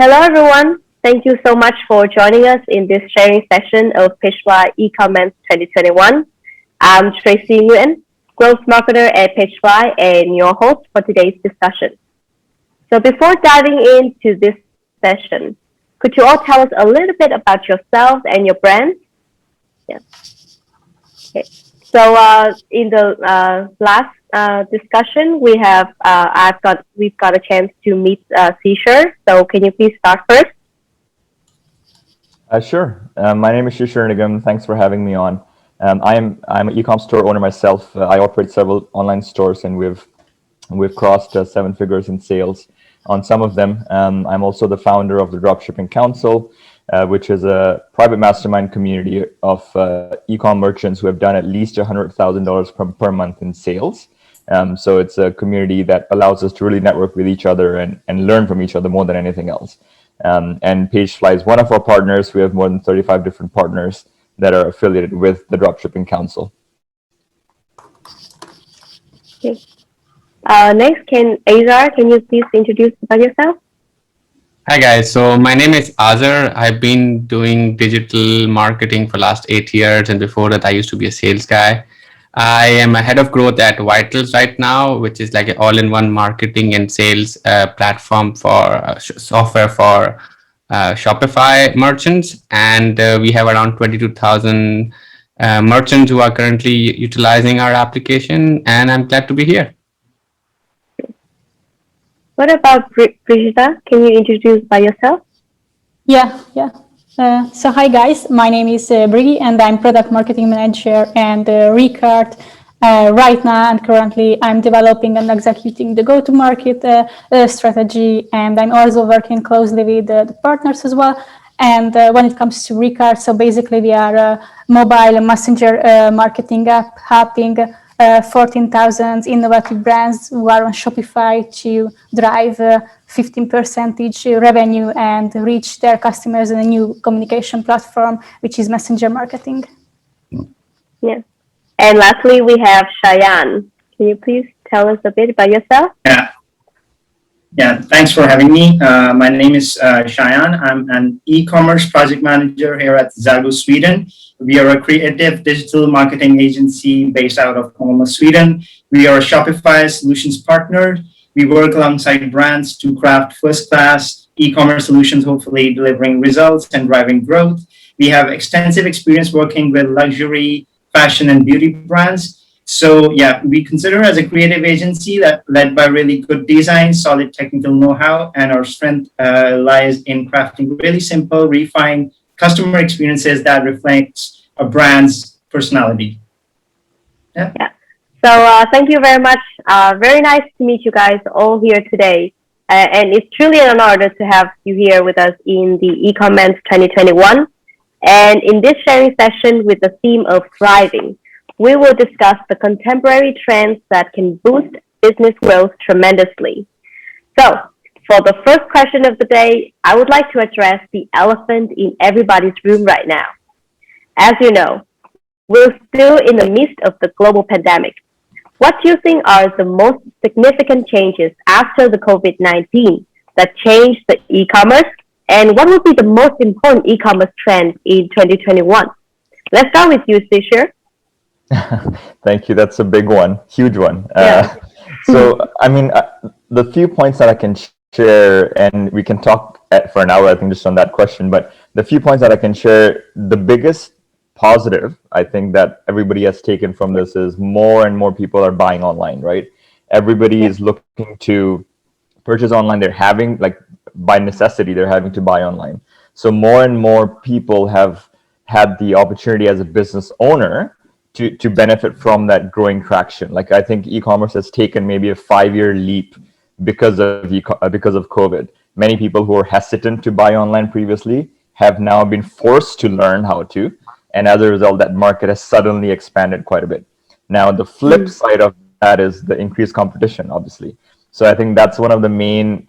Hello, everyone. Thank you so much for joining us in this sharing session of PageFly eCommence 2021. I'm Tracy Nguyen, Growth Marketer at PageFly and your host for today's discussion. So before diving into this session, could you all tell us a little bit about yourselves and your brand? Yeah. Okay. So in the last discussion, we've got a chance to meet Seashore. So can you please start first? Sure. My name is Shishir Nigam. Thanks for having me on. I'm an e-com store owner myself. I operate several online stores, and we've crossed 7 figures in sales on some of them. I'm also the founder of the Dropshipping Council, which is a private mastermind community of e-com merchants who have done at least $100,000 per month in sales. So it's a community that allows us to really network with each other and learn from each other more than anything else. And PageFly is one of our partners. We have more than 35 different partners that are affiliated with the Dropshipping Council. Okay. Next, Azar, can you please introduce about yourself? Hi guys, so my name is Azar. I've been doing digital marketing for the last 8 years, and before that I used to be a sales guy. I am a head of growth at Vitals right now, which is like an all-in-one marketing and sales platform for software for Shopify merchants. And we have around 22,000 merchants who are currently utilizing our application, and I'm glad to be here. What about Brigitta? Can you introduce by yourself? Yeah. So hi guys, my name is Brigi, and I'm product marketing manager and Recart right now. And currently, I'm developing and executing the go-to-market strategy, and I'm also working closely with the partners as well. And when it comes to Recart, so basically we are a mobile messenger marketing app helping 14,000 innovative brands who are on Shopify to drive 15% revenue and reach their customers in a new communication platform, which is messenger marketing. Yeah. And lastly, we have Cheyenne. Can you please tell us a bit about yourself? Yeah. Thanks for having me. My name is Cheyenne. I'm an e-commerce project manager here at ZAGO, Sweden. We are a creative digital marketing agency based out of Malmö, Sweden. We are a Shopify solutions partner. We work alongside brands to craft first-class e-commerce solutions, hopefully delivering results and driving growth. We have extensive experience working with luxury, fashion, and beauty brands. So yeah, we consider as a creative agency that led by really good design, solid technical know-how, and our strength lies in crafting really simple, refined customer experiences that reflects a brand's personality. Yeah. So thank you very much. Very nice to meet you guys all here today. And it's truly an honor to have you here with us in the eCommence 2021. And in this sharing session with the theme of thriving, we will discuss the contemporary trends that can boost business growth tremendously. So for the first question of the day, I would like to address the elephant in everybody's room right now. As you know, we're still in the midst of the global pandemic. What do you think are the most significant changes after the COVID-19 that changed the e-commerce And what would be the most important e-commerce trend in 2021? Let's start with you, Sisher. Thank you. That's a big one, huge one. Yeah. So, I mean, the few points that I can share, and we can talk for an hour, I think, just on that question, but the few points that I can share, the biggest positive, I think, that everybody has taken from this is more and more people are buying online, right? Everybody is looking to purchase online. They're having, like, by necessity, they're having to buy online. So more and more people have had the opportunity as a business owner to benefit from that growing traction. Like, I think e-commerce has taken maybe a 5-year leap because of because of COVID. Many people who were hesitant to buy online previously have now been forced to learn how to, and as a result, that market has suddenly expanded quite a bit. Now, the flip side of that is the increased competition, obviously. So I think that's one of the main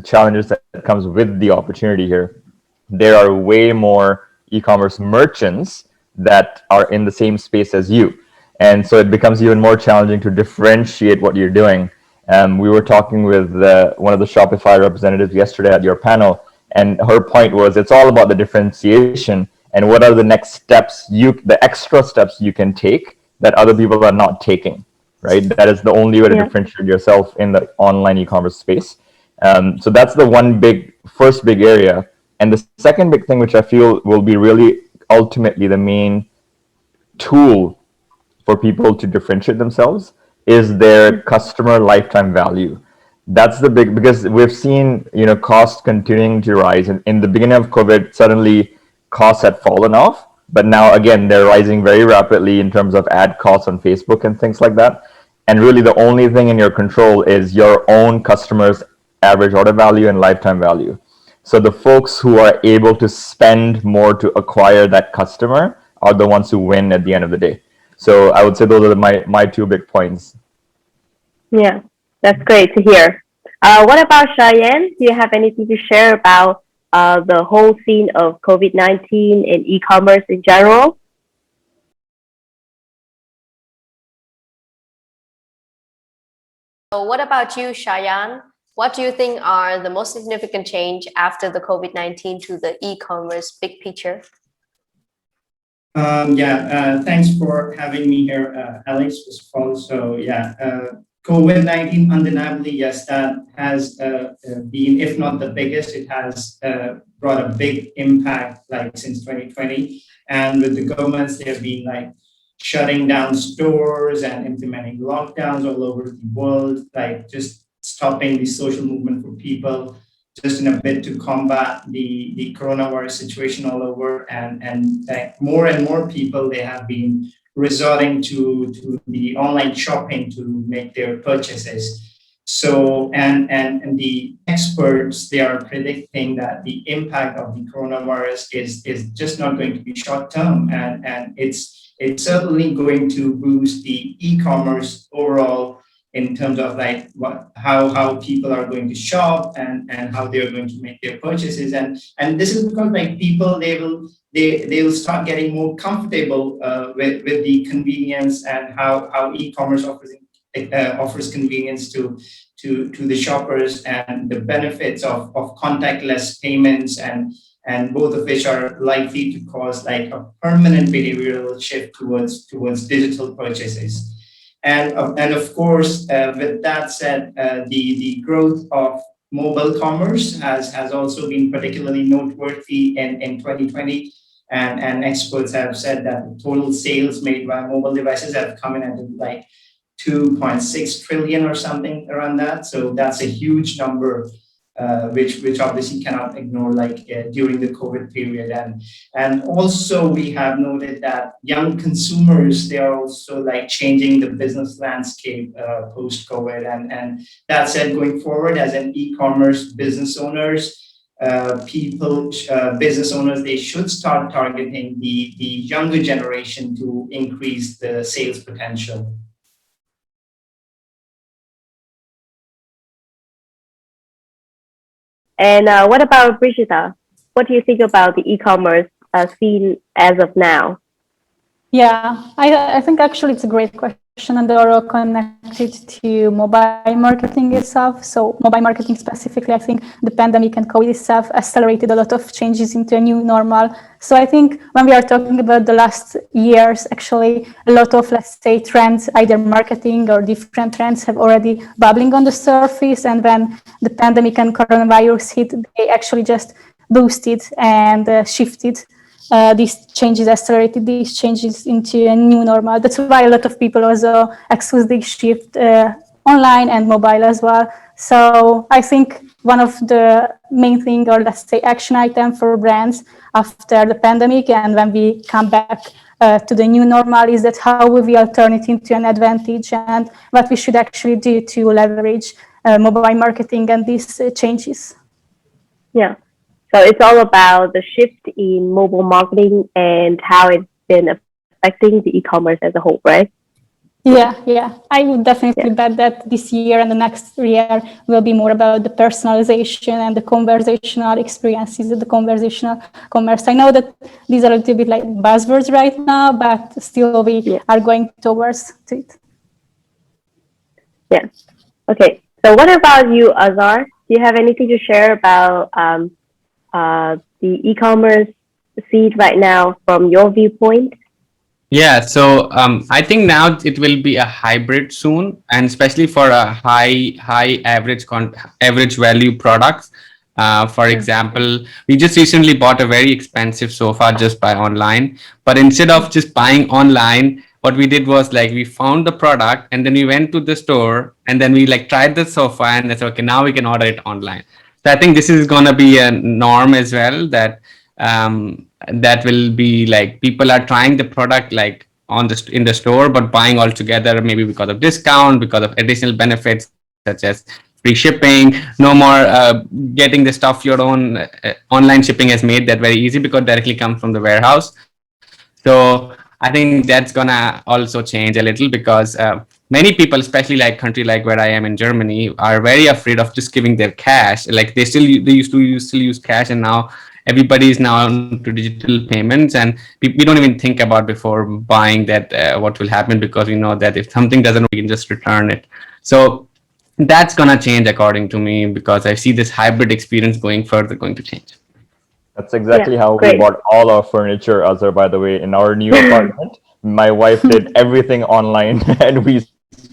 challenges that comes with the opportunity here. There are way more e-commerce merchants that are in the same space as you. And so it becomes even more challenging to differentiate what you're doing. We were talking with one of the Shopify representatives yesterday at your panel, and her point was it's all about the differentiation and what are the next steps, the extra steps you can take that other people are not taking, right? That is the only way to differentiate yourself in the online e-commerce space. So that's the first big area. And the second big thing, which I feel will be really ultimately the main tool for people to differentiate themselves, is their customer lifetime value. That's the big, because we've seen, costs continuing to rise. And in the beginning of COVID, suddenly costs had fallen off, but now again, they're rising very rapidly in terms of ad costs on Facebook and things like that. And really the only thing in your control is your own customers' average order value and lifetime value. So the folks who are able to spend more to acquire that customer are the ones who win at the end of the day. So I would say those are my 2 big points. Yeah, that's great to hear. What about Cheyenne? Do you have anything to share about the whole scene of COVID-19 and e-commerce in general? So what about you, Cheyenne? What do you think are the most significant change after the COVID-19 to the e-commerce big picture? Thanks for having me here, Alex, first of all. So COVID-19, undeniably, yes, that has been, if not the biggest, it has brought a big impact, like, since 2020. And with the governments, they have been, like, shutting down stores and implementing lockdowns all over the world, like, just stopping the social movement for people, just in a bid to combat the coronavirus situation all over. And more and more people, they have been resorting to the online shopping to make their purchases. So, and the experts, they are predicting that the impact of the coronavirus is just not going to be short term. And it's certainly going to boost the e-commerce overall in terms of, like, how people are going to shop and how they're going to make their purchases. And this is because, like, people, they will start getting more comfortable with the convenience and how e-commerce offers convenience to the shoppers, and the benefits of contactless payments, and both of which are likely to cause, like, a permanent behavioral shift towards digital purchases. And of course, with that said, the growth of mobile commerce has also been particularly noteworthy in 2020. And experts have said that the total sales made by mobile devices have come in at, like, 2.6 trillion or something around that. So that's a huge number, which obviously cannot ignore, like, during the COVID period. And also we have noted that young consumers, they are also, like, changing the business landscape post-COVID. And that said, going forward as an e-commerce business owners, business owners, they should start targeting the younger generation to increase the sales potential. And what about Brigitta? What do you think about the e-commerce scene as of now? Yeah, I think actually it's a great question. and they're all connected to mobile marketing itself. So mobile marketing specifically, I think the pandemic and COVID itself accelerated a lot of changes into a new normal. So I think when we are talking about the last years, actually a lot of, let's say, trends, either marketing or different trends have already bubbling on the surface. And when the pandemic and coronavirus hit, they actually just boosted and shifted these changes, accelerated these changes into a new normal. That's why a lot of people also exclusively shift online and mobile as well. So I think one of the main thing, or let's say action item for brands after the pandemic and when we come back to the new normal is that how we will turn it into an advantage and what we should actually do to leverage mobile marketing and these changes. Yeah. So it's all about the shift in mobile marketing and how it's been affecting the e-commerce as a whole, right? Yeah. I would definitely bet that this year and the next year will be more about the personalization and the conversational experiences, the conversational commerce. I know that these are a little bit like buzzwords right now, but still we are going towards it. Yeah. Okay. So what about you, Azar? Do you have anything to share about the e-commerce seed right now from your viewpoint? Yeah, so I think now it will be a hybrid soon, and especially for a high average value products. For example, we just recently bought a very expensive sofa just by online, but instead of just buying online, what we did was like we found the product and then we went to the store and then we like tried the sofa and that's okay, now we can order it online. So I think this is gonna be a norm as well, that that will be like people are trying the product like in the store but buying all together, maybe because of discount, because of additional benefits such as free shipping. No more getting the stuff your own. Online shipping has made that very easy because it directly comes from the warehouse. So I think that's gonna also change a little because many people, especially like country like where I am in Germany, are very afraid of just giving their cash. Like they used to still use cash, and now everybody is now into digital payments, and we don't even think about before buying that what will happen, because we know that if something doesn't work, we can just return it. So that's gonna change according to me, because I see this hybrid experience going to change. That's exactly how we bought all our furniture, Azar, by the way, in our new apartment. My wife did everything online and we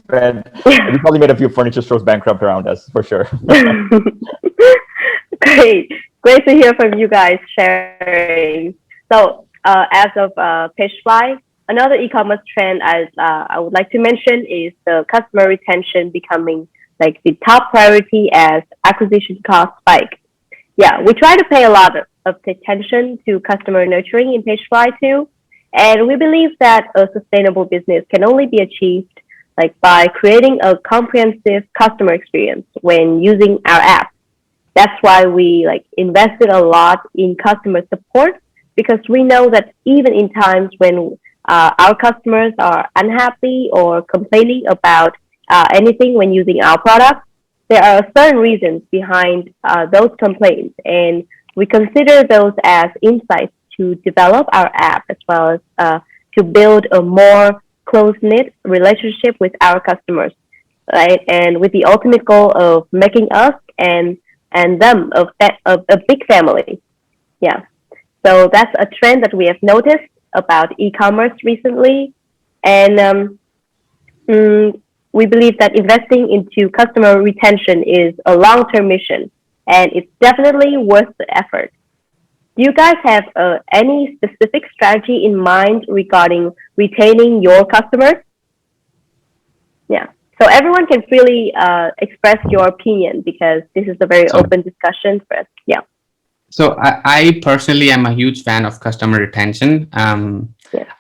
probably made a few furniture stores bankrupt around us, for sure. Great to hear from you guys sharing. So as of PageFly, another e-commerce trend I would like to mention is the customer retention becoming like the top priority as acquisition costs spike. Yeah, we try to pay a lot of attention to customer nurturing in PageFly too. And we believe that a sustainable business can only be achieved like by creating a comprehensive customer experience when using our app. That's why we like invested a lot in customer support, because we know that even in times when our customers are unhappy or complaining about anything when using our product, there are certain reasons behind those complaints, and we consider those as insights to develop our app, as well as to build a more close-knit relationship with our customers, right? And with the ultimate goal of making us and them a big family. Yeah. So that's a trend that we have noticed about e-commerce recently. And we believe that investing into customer retention is a long-term mission, and it's definitely worth the effort. Do you guys have any specific strategy in mind regarding retaining your customers? Yeah. So everyone can freely express your opinion, because this is a very open discussion for us. Yeah. So I personally am a huge fan of customer retention.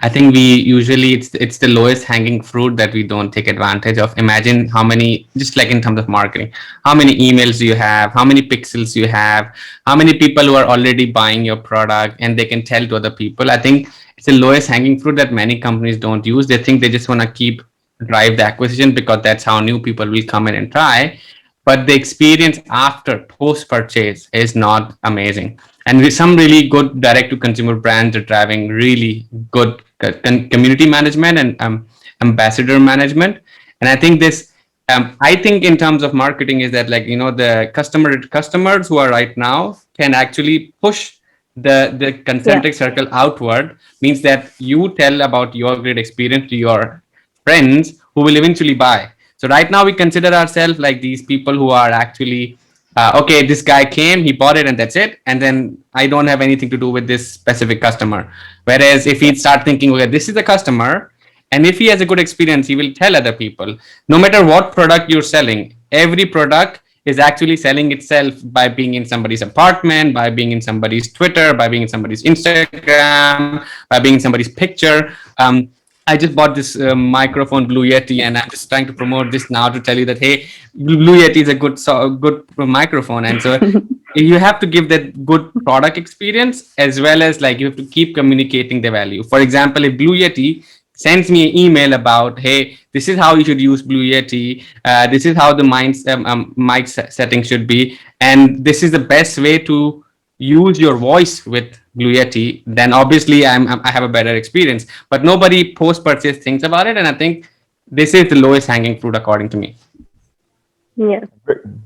I think we usually it's the lowest hanging fruit that we don't take advantage of. Imagine how many, just like in terms of marketing, how many emails do you have, how many pixels you have, how many people who are already buying your product and they can tell to other people. I think it's the lowest hanging fruit that many companies don't use. They think they just want to drive the acquisition because that's how new people will come in and try. But the experience after post purchase is not amazing. And with some really good direct to consumer brands are driving really good community management ambassador management. And I think this, I think in terms of marketing is that, like, you know, the customers who are right now can actually push the concentric circle outward, means that you tell about your great experience to your friends who will eventually buy. So right now we consider ourselves like these people who are actually, okay, this guy came, he bought it, and that's it. And then I don't have anything to do with this specific customer. Whereas if we start thinking, okay, this is the customer, and if he has a good experience, he will tell other people. No matter what product you're selling, every product is actually selling itself by being in somebody's apartment, by being in somebody's Twitter, by being in somebody's Instagram, by being in somebody's picture. I just bought this microphone, Blue Yeti, and I'm just trying to promote this now to tell you that, hey, Blue Yeti is a good microphone. And so you have to give that good product experience, as well as, like, you have to keep communicating the value. For example, if Blue Yeti sends me an email about, hey, this is how you should use Blue Yeti, this is how the mic setting should be, and this is the best way to use your voice with Blue Yeti, then obviously I have a better experience. But nobody post-purchase thinks about it, and I think this is the lowest hanging fruit according to me. Yeah.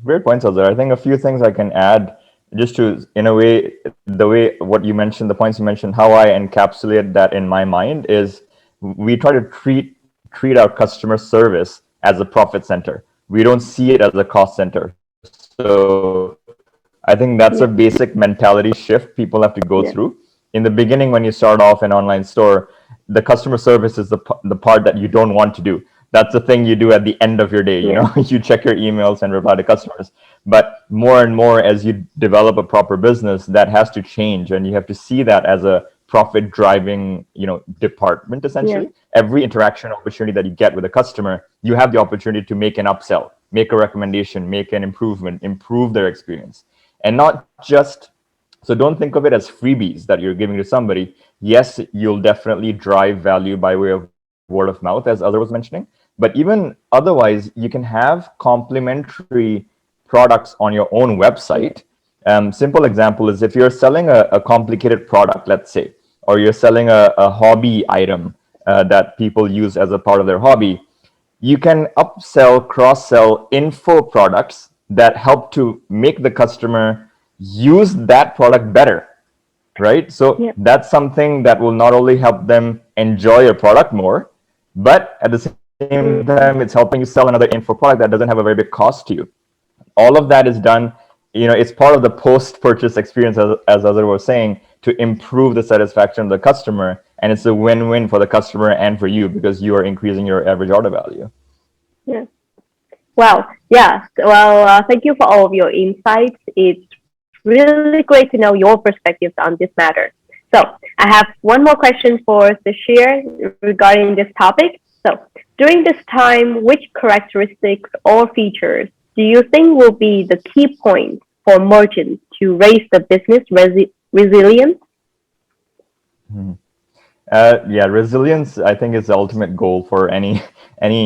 Great points, Azhar. I think a few things I can add, just to, in a way, the way what you mentioned, the points you mentioned, how I encapsulate that in my mind is, we try to treat our customer service as a profit center. We don't see it as a cost center. So I think that's a basic mentality shift people have to go through. In the beginning, when you start off an online store, the customer service is the part that you don't want to do. That's the thing you do at the end of your day. You know, you check your emails and reply to customers. But more and more, as you develop a proper business, that has to change, and you have to see that as a profit driving, you know, department. Essentially, every interaction opportunity that you get with a customer, you have the opportunity to make an upsell, make a recommendation, make an improvement, improve their experience. And not just, so don't think of it as freebies that you're giving to somebody. Yes, you'll definitely drive value by way of word of mouth, as Azhar was mentioning, but even otherwise, you can have complementary products on your own website. Simple example is, if you're selling a complicated product, let's say, or you're selling a hobby item that people use as a part of their hobby, you can upsell, cross-sell info products that help to make the customer use that product better, right? So that's something that will not only help them enjoy your product more, but at the same time, it's helping you sell another info product that doesn't have a very big cost to you. All of that is done, you know, it's part of the post-purchase experience, as Azhar was saying, to improve the satisfaction of the customer. And it's a win-win for the customer and for you, because you are increasing your average order value. Yeah. Wow. Yeah. Well, thank you for all of your insights. It's really great to know your perspectives on this matter. So I have one more question for Sashir regarding this topic. So during this time, which characteristics or features do you think will be the key points for merchants to raise the business resilience? Resilience, I think, is the ultimate goal for any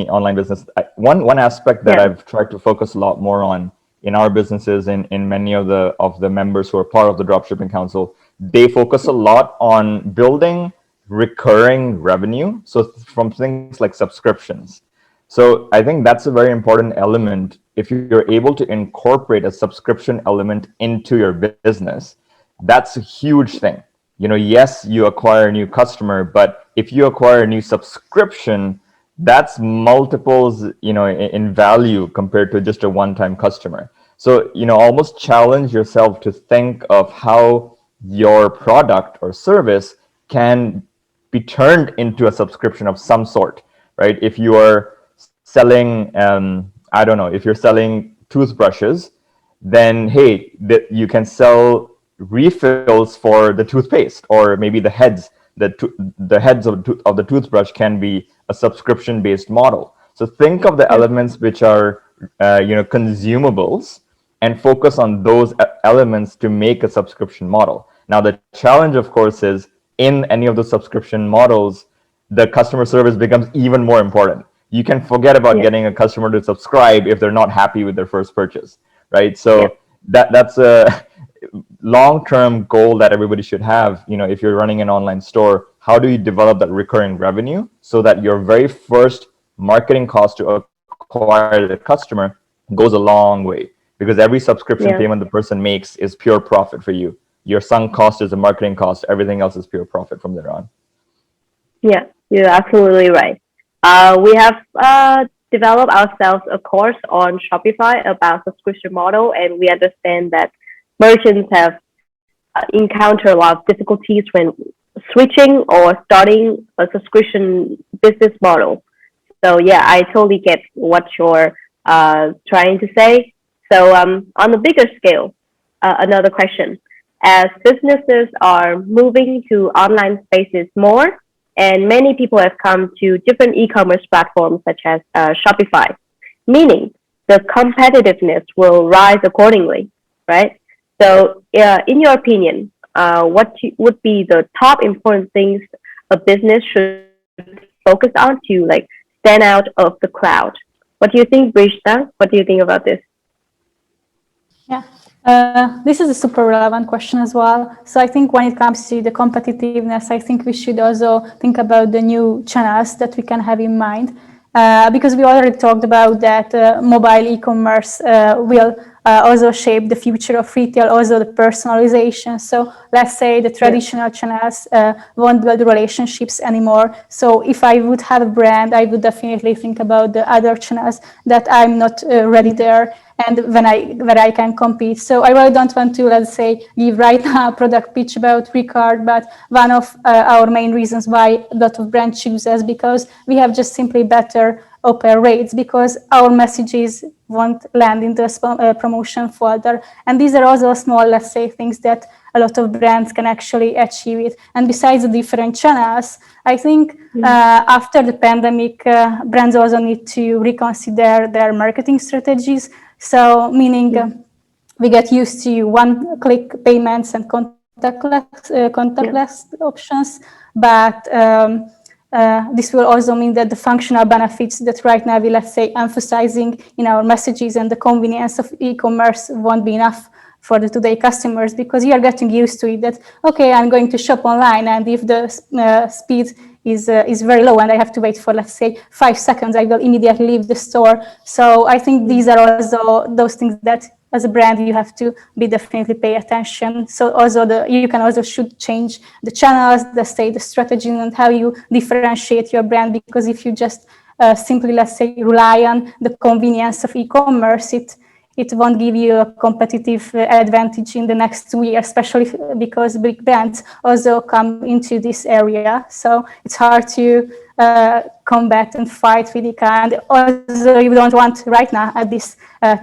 online business. One aspect that I've tried to focus a lot more on in our businesses, in many of the members who are part of the Dropshipping Council, they focus a lot on building recurring revenue. So from things like subscriptions. So I think that's a very important element. If you're able to incorporate a subscription element into your business, that's a huge thing. You know, yes, you acquire a new customer, but if you acquire a new subscription, that's multiples, you know, in value compared to just a one-time customer. So, you know, almost challenge yourself to think of how your product or service can be turned into a subscription of some sort, right? If you are selling, I don't know, if you're selling toothbrushes, then hey, you can sell refills for the toothpaste, or maybe the heads. The heads of the toothbrush can be a subscription-based model. So think of the elements which are consumables, and focus on those elements to make a subscription model. Now the challenge, of course, is in any of the subscription models, the customer service becomes even more important. You can forget about getting a customer to subscribe if they're not happy with their first purchase, right? So that's a long-term goal that everybody should have. You know, if you're running an online store, how do you develop that recurring revenue so that your very first marketing cost to acquire the customer goes a long way, because every subscription payment the person makes is pure profit for you. Your sunk cost is a marketing cost. Everything else is pure profit from there on. Yeah, you're absolutely right. We have developed ourselves a course on Shopify about subscription model, and we understand that merchants have encountered a lot of difficulties when switching or starting a subscription business model. So yeah, I totally get what you're trying to say. So on a bigger scale, another question. As businesses are moving to online spaces more, and many people have come to different e-commerce platforms such as Shopify, meaning the competitiveness will rise accordingly, right? So in your opinion, would be the top important things a business should focus on to like stand out of the crowd? What do you think, Brishta? What do you think about this? Yeah, this is a super relevant question as well. So I think when it comes to the competitiveness, I think we should also think about the new channels that we can have in mind. Because we already talked about that mobile e-commerce will also shape the future of retail, also the personalization. So let's say the traditional channels won't build relationships anymore. So if I would have a brand, I would definitely think about the other channels that I'm not ready there, and where I can compete. So I really don't want to, let's say, give right now a product pitch about Recart, but one of our main reasons why a lot of brands choose us, because we have just simply better open rates, because our messages won't land into a promotion folder. And these are also small, let's say, things that a lot of brands can actually achieve it. And besides the different channels, I think after the pandemic, brands also need to reconsider their marketing strategies. So meaning we get used to one-click payments and contactless options, but this will also mean that the functional benefits that right now we, let's say, emphasizing in our messages and the convenience of e-commerce won't be enough for the today customers, because you are getting used to it that, okay, I'm going to shop online, and if the speed is very low and I have to wait for, let's say, 5 seconds, I will immediately leave the store. So I think these are also those things that as a brand you have to be definitely pay attention. So also you can also should change the channels, the strategy, and how you differentiate your brand, because if you just simply, let's say, rely on the convenience of e-commerce, it won't give you a competitive advantage in the next 2 years, especially because big brands also come into this area. So it's hard to combat and fight with it. And also you don't want right now at this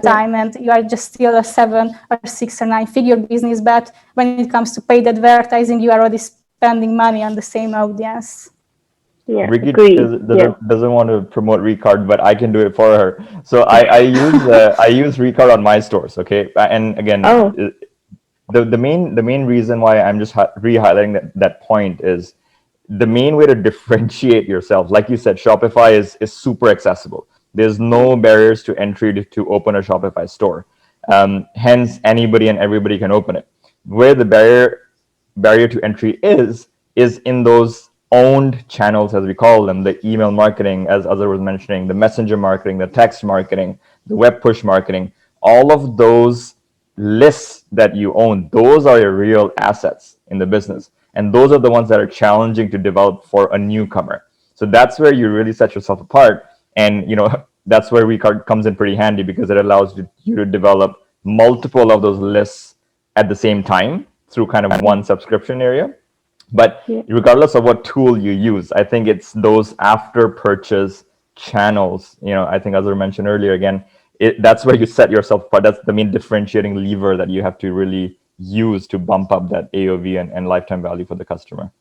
time, and you are just still a 7 or 6 or 9 figure business. But when it comes to paid advertising, you are already spending money on the same audience. Yeah, Brigitte doesn't want to promote Recart, but I can do it for her. So I use Recart on my stores. Okay, and again, the main reason why I'm just re-highlighting that point is the main way to differentiate yourself. Like you said, Shopify is super accessible. There's no barriers to entry to open a Shopify store. Hence, anybody and everybody can open it. Where the barrier to entry is in those owned channels, as we call them, the email marketing, as Azhar was mentioning, the messenger marketing, the text marketing, the web push marketing, all of those lists that you own, those are your real assets in the business. And those are the ones that are challenging to develop for a newcomer. So that's where you really set yourself apart. And that's where Recart comes in pretty handy, because it allows you to develop multiple of those lists at the same time through kind of one subscription area. But regardless of what tool you use, I think it's those after purchase channels. I think Azhar mentioned earlier again, that's where you set yourself apart. That's the main differentiating lever that you have to really use to bump up that AOV and lifetime value for the customer.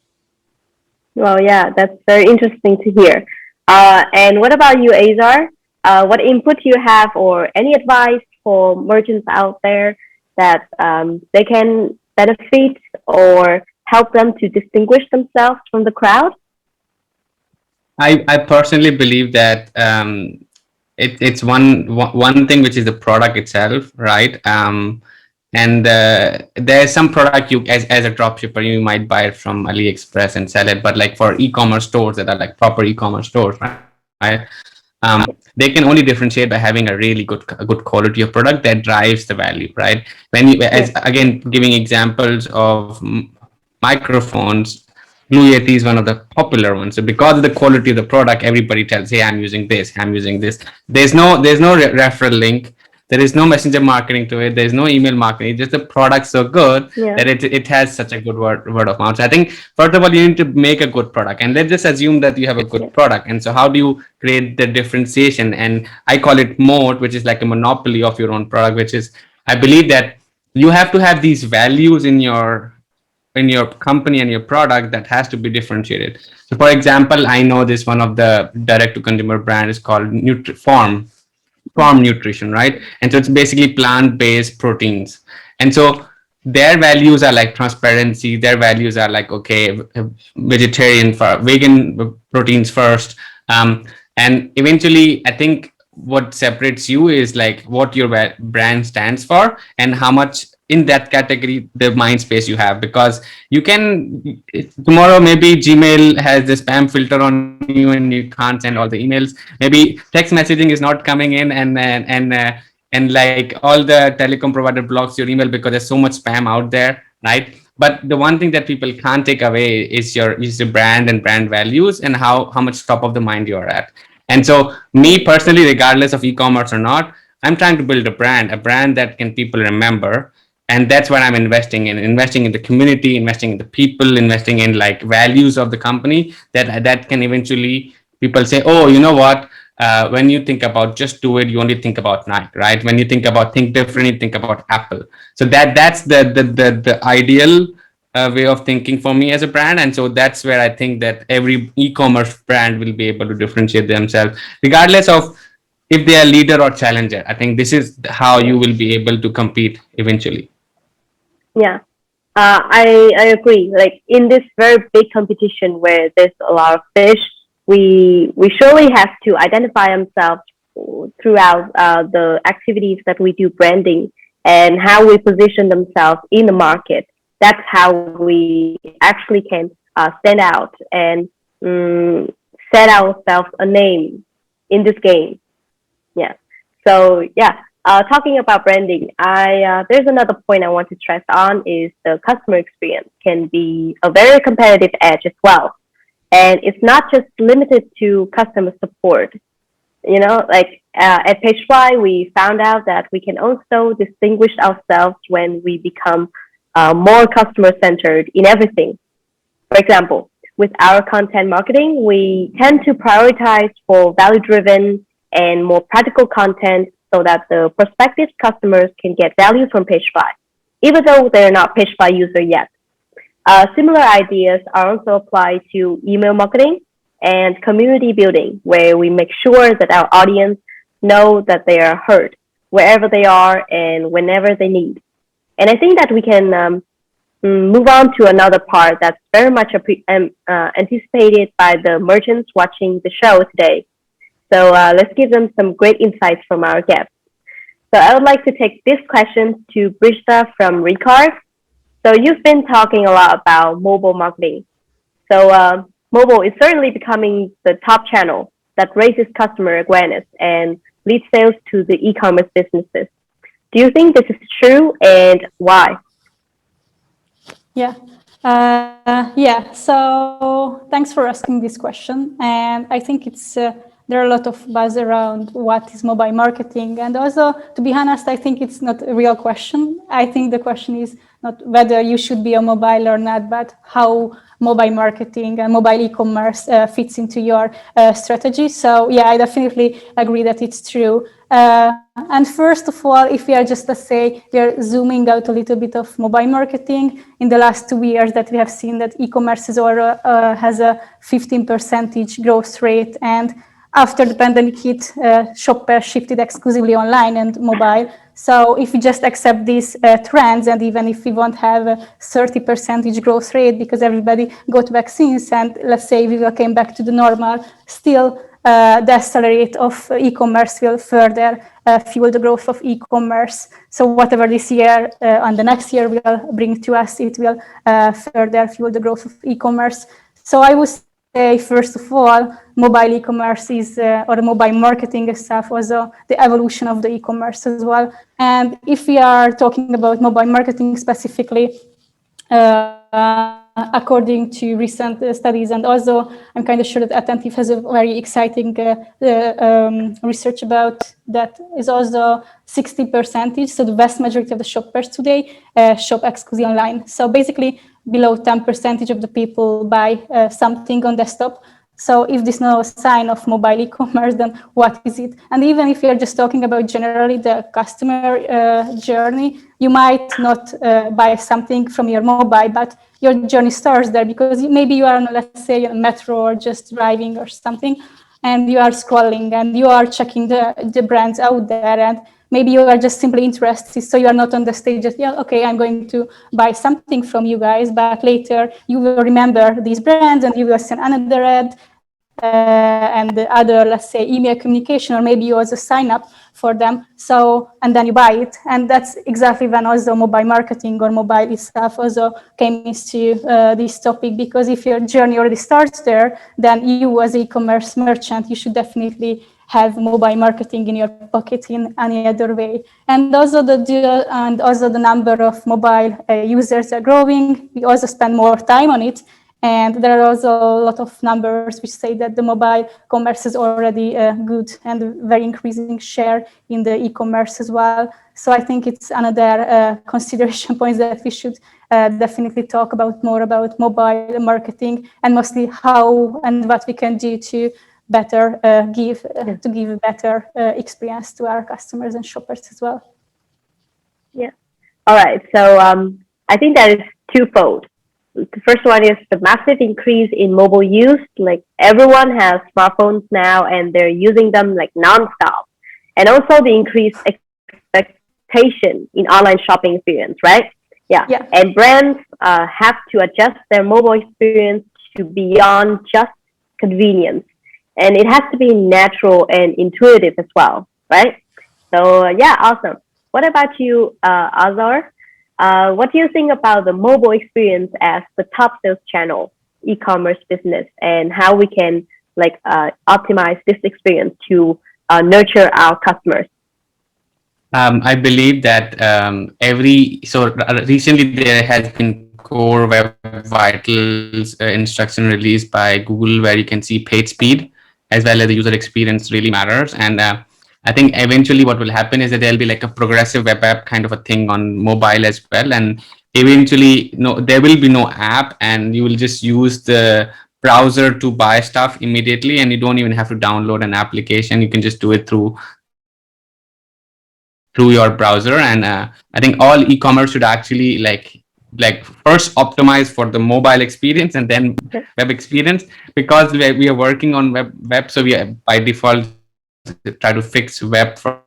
Well, yeah, that's very interesting to hear. And what about you, Azhar? What input you have, or any advice for merchants out there that they can benefit or help them to distinguish themselves from the crowd? I personally believe that it's one thing, which is the product itself, right? And there's some product you as a dropshipper you might buy it from AliExpress and sell it, but like for e-commerce stores that are like proper e-commerce stores, right? They can only differentiate by having a really good quality of product that drives the value, right? When you, as again, giving examples of microphones, Blue Yeti is one of the popular ones. So because of the quality of the product, everybody tells, "Hey, I'm using this. I'm using this." There's no referral link. There is no messenger marketing to it. There's no email marketing. Just the product's so good that it has such a good word of mouth. So I think first of all you need to make a good product, and let's just assume that you have a good product. And so how do you create the differentiation? And I call it moat, which is like a monopoly of your own product. Which is, I believe that you have to have these values in your company and your product that has to be differentiated. So for example, I know this one of the direct to consumer brand is called Farm Nutrition, right? And so it's basically plant-based proteins. And so their values are like transparency. Their values are like, okay, vegan proteins first. And eventually, I think what separates you is like what your brand stands for and how much in that category the mind space you have. Because you can tomorrow maybe Gmail has the spam filter on you and you can't send all the emails. Maybe text messaging is not coming in, and like all the telecom provider blocks your email because there's so much spam out there, right? But the one thing that people can't take away is your brand and brand values and how much top of the mind you're at. And so me personally, regardless of e-commerce or not, I'm trying to build a brand that can people remember. And that's what I'm investing in the community, investing in the people, investing in like values of the company that can eventually people say, oh, you know what? When you think about just do it, you only think about Nike, right? When you think about think different, you think about Apple. So that's the ideal way of thinking for me as a brand. And so that's where I think that every e-commerce brand will be able to differentiate themselves, regardless of if they are leader or challenger. I think this is how you will be able to compete eventually. Yeah, I agree. Like in this very big competition where there's a lot of fish, we surely have to identify ourselves throughout the activities that we do branding and how we position themselves in the market. That's how we actually can stand out and set ourselves a name in this game. Yeah. So yeah. Talking about branding, there's another point I want to stress on is the customer experience can be a very competitive edge as well. And it's not just limited to customer support. You know, like at PageFly, we found out that we can also distinguish ourselves when we become more customer-centered in everything. For example, with our content marketing, we tend to prioritize for value-driven and more practical content so that the prospective customers can get value from PageFly, even though they're not PageFly user yet. Similar ideas are also applied to email marketing and community building, where we make sure that our audience know that they are heard wherever they are and whenever they need. And I think that we can move on to another part that's very much anticipated by the merchants watching the show today. So let's give them some great insights from our guests. So I would like to take this question to Brishta from Recart. So you've been talking a lot about mobile marketing. So mobile is certainly becoming the top channel that raises customer awareness and leads sales to the e-commerce businesses. Do you think this is true, and why? Yeah. So thanks for asking this question. And I think it's there are a lot of buzz around what is mobile marketing. And also, to be honest, I think it's not a real question. I think the question is not whether you should be a mobile or not, but how mobile marketing and mobile e-commerce fits into your strategy. So yeah, I definitely agree that it's true. And first of all, if we are just, let's say, we are zooming out a little bit of mobile marketing, in the last 2 years that we have seen that e-commerce has a 15% growth rate. And after the pandemic hit, shoppers shifted exclusively online and mobile. So if we just accept these trends, and even if we won't have a 30% growth rate because everybody got vaccines, and let's say we will came back to the normal, still the accelerate of e-commerce will further fuel the growth of e-commerce. So whatever this year and the next year will bring to us, it will further fuel the growth of e-commerce. So I would say, first of all, mobile e-commerce is, or mobile marketing itself, also the evolution of the e-commerce as well. And if we are talking about mobile marketing specifically, according to recent studies, and also I'm kind of sure that Attentive has a very exciting research about that, is also 60%. So the vast majority of the shoppers today shop exclusively online. So basically below 10% of the people buy something on desktop. So if there's no sign of mobile e-commerce, then what is it? And even if you're just talking about generally the customer journey, you might not buy something from your mobile, but your journey starts there because maybe you are on, let's say, a metro or just driving or something, and you are scrolling and you are checking the brands out there, and maybe you are just simply interested. So you are not on the stage of, yeah, okay, I'm going to buy something from you guys, but later you will remember these brands and you will send another ad and the other, let's say, email communication, or maybe you also sign up for them. So, and then you buy it. And that's exactly when also mobile marketing or mobile itself also came into this topic, because if your journey already starts there, then you as an e-commerce merchant, you should definitely have mobile marketing in your pocket in any other way. And also the number of mobile users are growing. We also spend more time on it. And there are also a lot of numbers which say that the mobile commerce is already good and very increasing share in the e-commerce as well. So I think it's another consideration point that we should definitely talk about more about mobile marketing, and mostly how and what we can do to better give a better experience to our customers and shoppers as well. Yeah. All right. So I think that is twofold. The first one is the massive increase in mobile use. Like everyone has smartphones now and they're using them like nonstop. And also the increased expectation in online shopping experience, right? Yeah. And brands have to adjust their mobile experience to beyond just convenience. And it has to be natural and intuitive as well, right? So yeah, awesome. What about you, Azar? What do you think about the mobile experience as the top sales channel, e-commerce business, and how we can like optimize this experience to nurture our customers? I believe that recently there has been Core Web Vitals instruction released by Google, where you can see page speed as well as the user experience really matters. And I think eventually what will happen is that there'll be like a progressive web app kind of a thing on mobile as well. And eventually, there will be no app, and you will just use the browser to buy stuff immediately, and you don't even have to download an application. You can just do it through your browser. And I think all e-commerce should actually like first optimize for the mobile experience and then web experience, because we are working on web, so we are, by default, try to fix web first.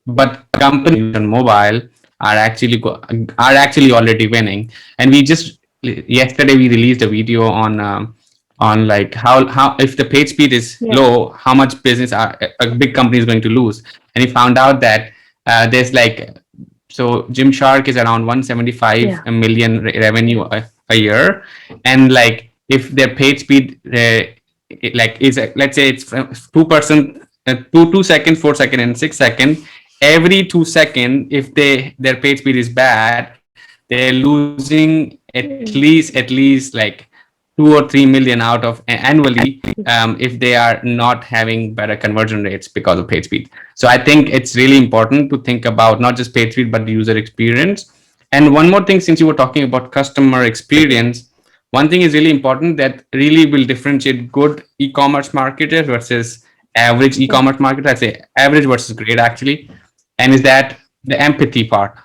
But companies on mobile are actually already winning. And we just yesterday we released a video on like how if the page speed is low, how much business a big company is going to lose. And we found out that there's like, so Gymshark is around 175 million revenue a year, and like if their page speed is let's say it's 2%, 2 seconds, 4 seconds, and 6 seconds. Every 2 seconds, if their page speed is bad, they're losing at least like 2 or 3 million out of annually if they are not having better conversion rates because of page speed. So I think it's really important to think about not just page speed but the user experience. And one more thing, since you were talking about customer experience, one thing is really important that really will differentiate good e-commerce marketer versus average e-commerce marketer. I say average versus great actually, and is that the empathy part.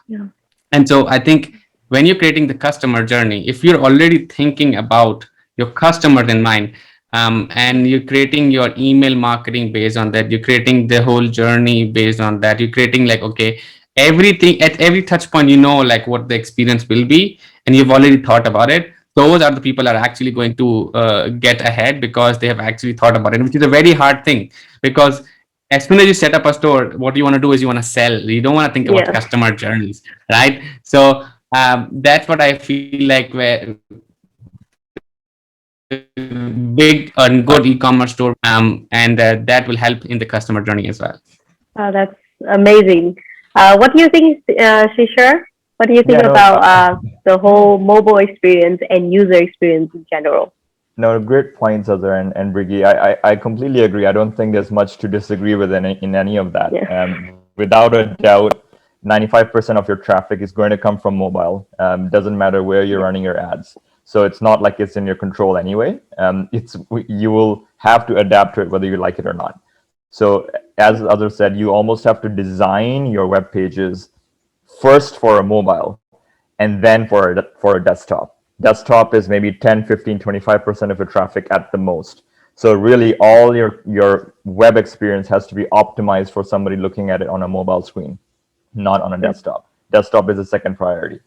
And so I think when you're creating the customer journey, if you're already thinking about your customers in mind, and you're creating your email marketing based on that, you're creating the whole journey based on that, you're creating like, okay, everything at every touch point, like what the experience will be, and you've already thought about it. those are the people are actually going to get ahead because they have actually thought about it, which is a very hard thing, because as soon as you set up a store, what you want to do is you want to sell. You don't want to think about Yeah. customer journeys, right? So that's what I feel like, where big and good e-commerce store, and that will help in the customer journey as well. That's amazing. What do you think, Shishir? What do you think Yeah, no, about the whole mobile experience and user experience in general? no, great points, Azhar and Briggy. I completely agree. I don't think there's much to disagree with in any of that. Yeah. Without a doubt, 95% of your traffic is going to come from mobile. Doesn't matter where you're running your ads. So it's not like it's in your control anyway. You will have to adapt to it whether you like it or not. So as Azhar said, you almost have to design your web pages first for a mobile and then for a desktop. Desktop is maybe 10, 15, 25% of your traffic at the most. So really all your web experience has to be optimized for somebody looking at it on a mobile screen, not on a desktop. Desktop is a second priority.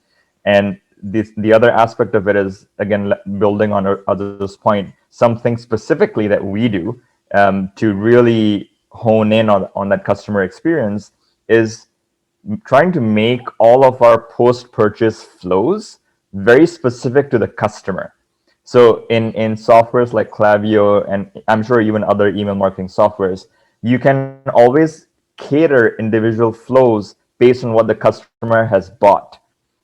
And the other aspect of it is, again, building on others' point, something specifically that we do to really hone in on that customer experience is trying to make all of our post-purchase flows very specific to the customer. So in softwares like Klaviyo, and I'm sure even other email marketing softwares, you can always cater individual flows based on what the customer has bought,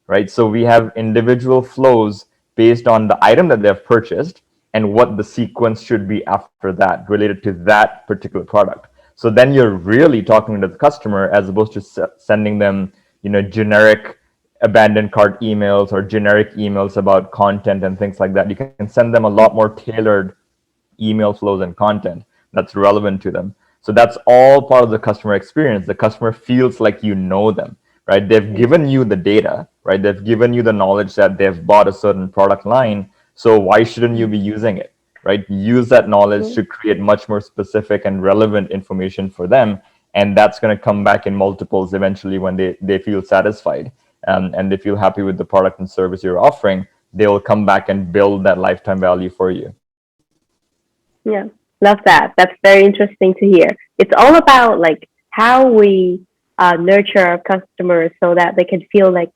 right? So we have individual flows based on the item that they've purchased and what the sequence should be after that related to that particular product. So then you're really talking to the customer as opposed to sending them, generic abandoned cart emails or generic emails about content and things like that. You can send them a lot more tailored email flows and content that's relevant to them. So that's all part of the customer experience. The customer feels like you know them, right? They've given you the data, right? They've given you the knowledge that they've bought a certain product line. So why shouldn't you be using it, right? Use that knowledge to create much more specific and relevant information for them. And that's going to come back in multiples eventually when they feel satisfied and they feel happy with the product and service you're offering. They'll come back and build that lifetime value for you. Yeah, love that. That's very interesting to hear. It's all about like how we nurture our customers so that they can feel like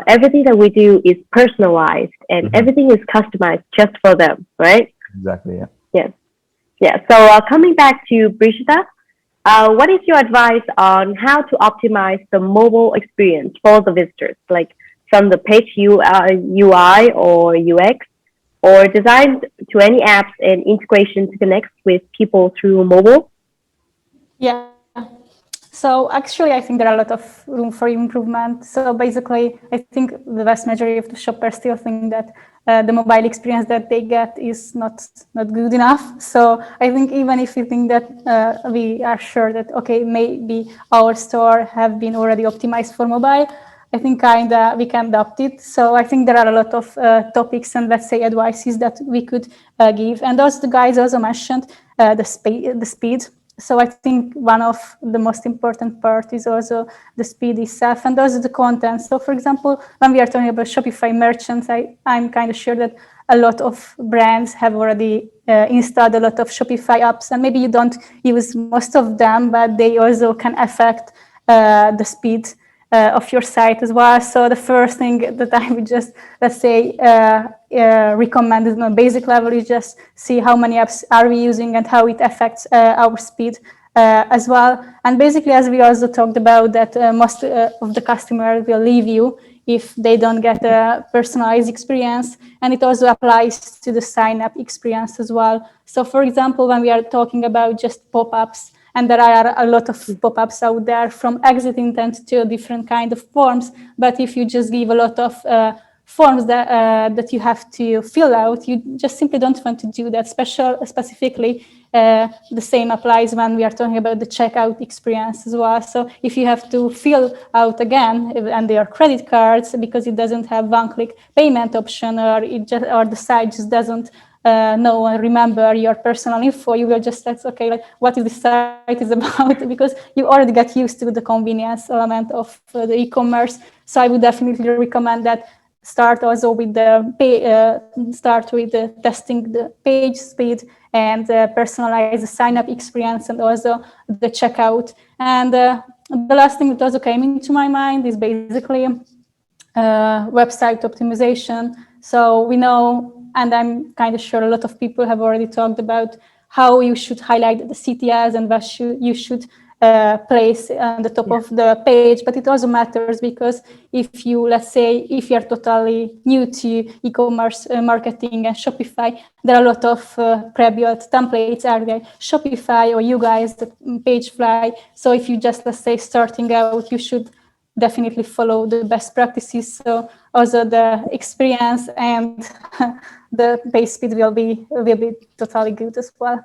everything that we do is personalized and everything is customized just for them, right? Exactly. Yeah. Yeah. Yeah. So coming back to Brishita, what is your advice on how to optimize the mobile experience for the visitors, like from the page UI or UX, or designed to any apps and integration to connect with people through mobile? Yeah. So actually, I think there are a lot of room for improvement. So basically, I think the vast majority of the shoppers still think that the mobile experience that they get is not good enough. So I think even if you think that we are sure that, okay, maybe our store have been already optimized for mobile, I think we can adopt it. So I think there are a lot of topics and, let's say, advices that we could give. And also the guys also mentioned the speed. So I think one of the most important part is also the speed itself and also the content. So for example, when we are talking about Shopify merchants, I'm kind of sure that a lot of brands have already installed a lot of Shopify apps, and maybe you don't use most of them, but they also can affect the speed of your site as well. So the first thing that I would just, let's say, recommend is on a basic level is just see how many apps are we using and how it affects our speed as well. And basically, as we also talked about, that most of the customers will leave you if they don't get a personalized experience. And it also applies to the sign-up experience as well. So for example, when we are talking about just pop-ups, and there are a lot of pop-ups out there from exit intent to different kind of forms. But if you just give a lot of forms that you have to fill out, you just simply don't want to do that. Specifically, the same applies when we are talking about the checkout experience as well. So if you have to fill out again, and they are credit cards because it doesn't have one-click payment option, or the site just doesn't know and remember your personal info, you will just say, okay, like what is the site is about, because you already get used to the convenience element of the e-commerce. So I would definitely recommend that start also with the testing the page speed and personalize the sign-up experience and also the checkout. And the last thing that also came into my mind is basically website optimization. So we know, and I'm kind of sure a lot of people have already talked about how you should highlight the CTRs and what you should place on the top of the page. But it also matters because if you, let's say, if you're totally new to e-commerce marketing and Shopify, there are a lot of pre-built templates out there, Shopify or you guys, the PageFly. So if you just, let's say, starting out, you should definitely follow the best practices. So also the experience and the page speed will be totally good as well.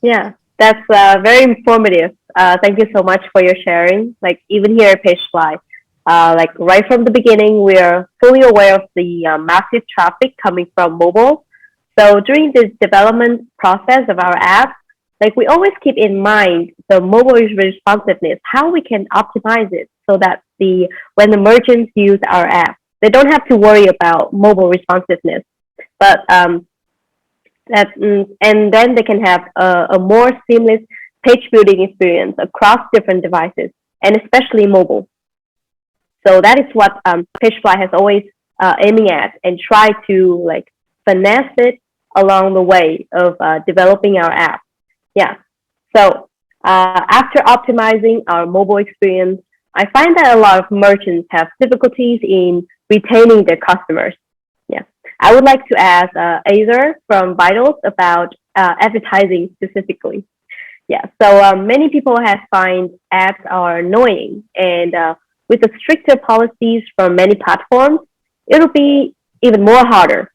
Yeah, that's very informative. Thank you so much for your sharing. Like even here at PageFly, like right from the beginning, we are fully aware of the massive traffic coming from mobile. So during the development process of our app, like we always keep in mind the mobile responsiveness, how we can optimize it so that when the merchants use our app, they don't have to worry about mobile responsiveness, but and then they can have a more seamless page building experience across different devices and especially mobile. So that is what PageFly has always aiming at and try to like finesse it along the way of developing our app. Yeah. So after optimizing our mobile experience, I find that a lot of merchants have difficulties in retaining their customers. Yeah. I would like to ask Azer from Vitals about advertising specifically. Yeah. So many people have find ads are annoying, and with the stricter policies from many platforms, it'll be even more harder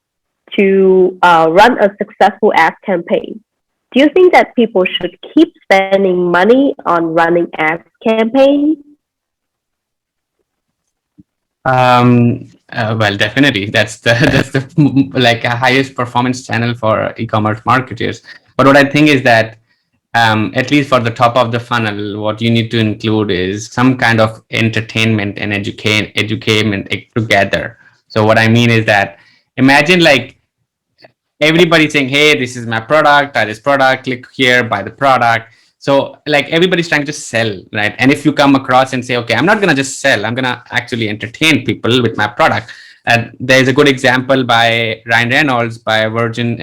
to run a successful ad campaign. Do you think that people should keep spending money on running ad campaigns? Well, definitely. That's the that's the like highest performance channel for e-commerce marketers. But what I think is that at least for the top of the funnel, what you need to include is some kind of entertainment and education together. So what I mean is that imagine like everybody saying, hey, this is my product, buy this product, click here, buy the product. So like everybody's trying to sell, right? And if you come across and say, okay, I'm not going to just sell, I'm going to actually entertain people with my product. And there's a good example by Ryan Reynolds by Virgin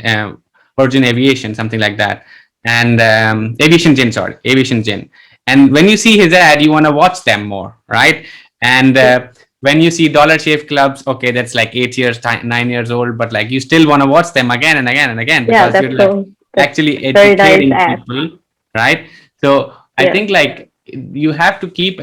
Aviation, something like that. And Aviation Gin. And when you see his ad, you want to watch them more, right? And when you see Dollar Shave Clubs, okay, that's like 9 years old, but like you still want to watch them again and again and again because Yeah, you're that's like so actually very nice educating ad. people, right? So I think like you have to keep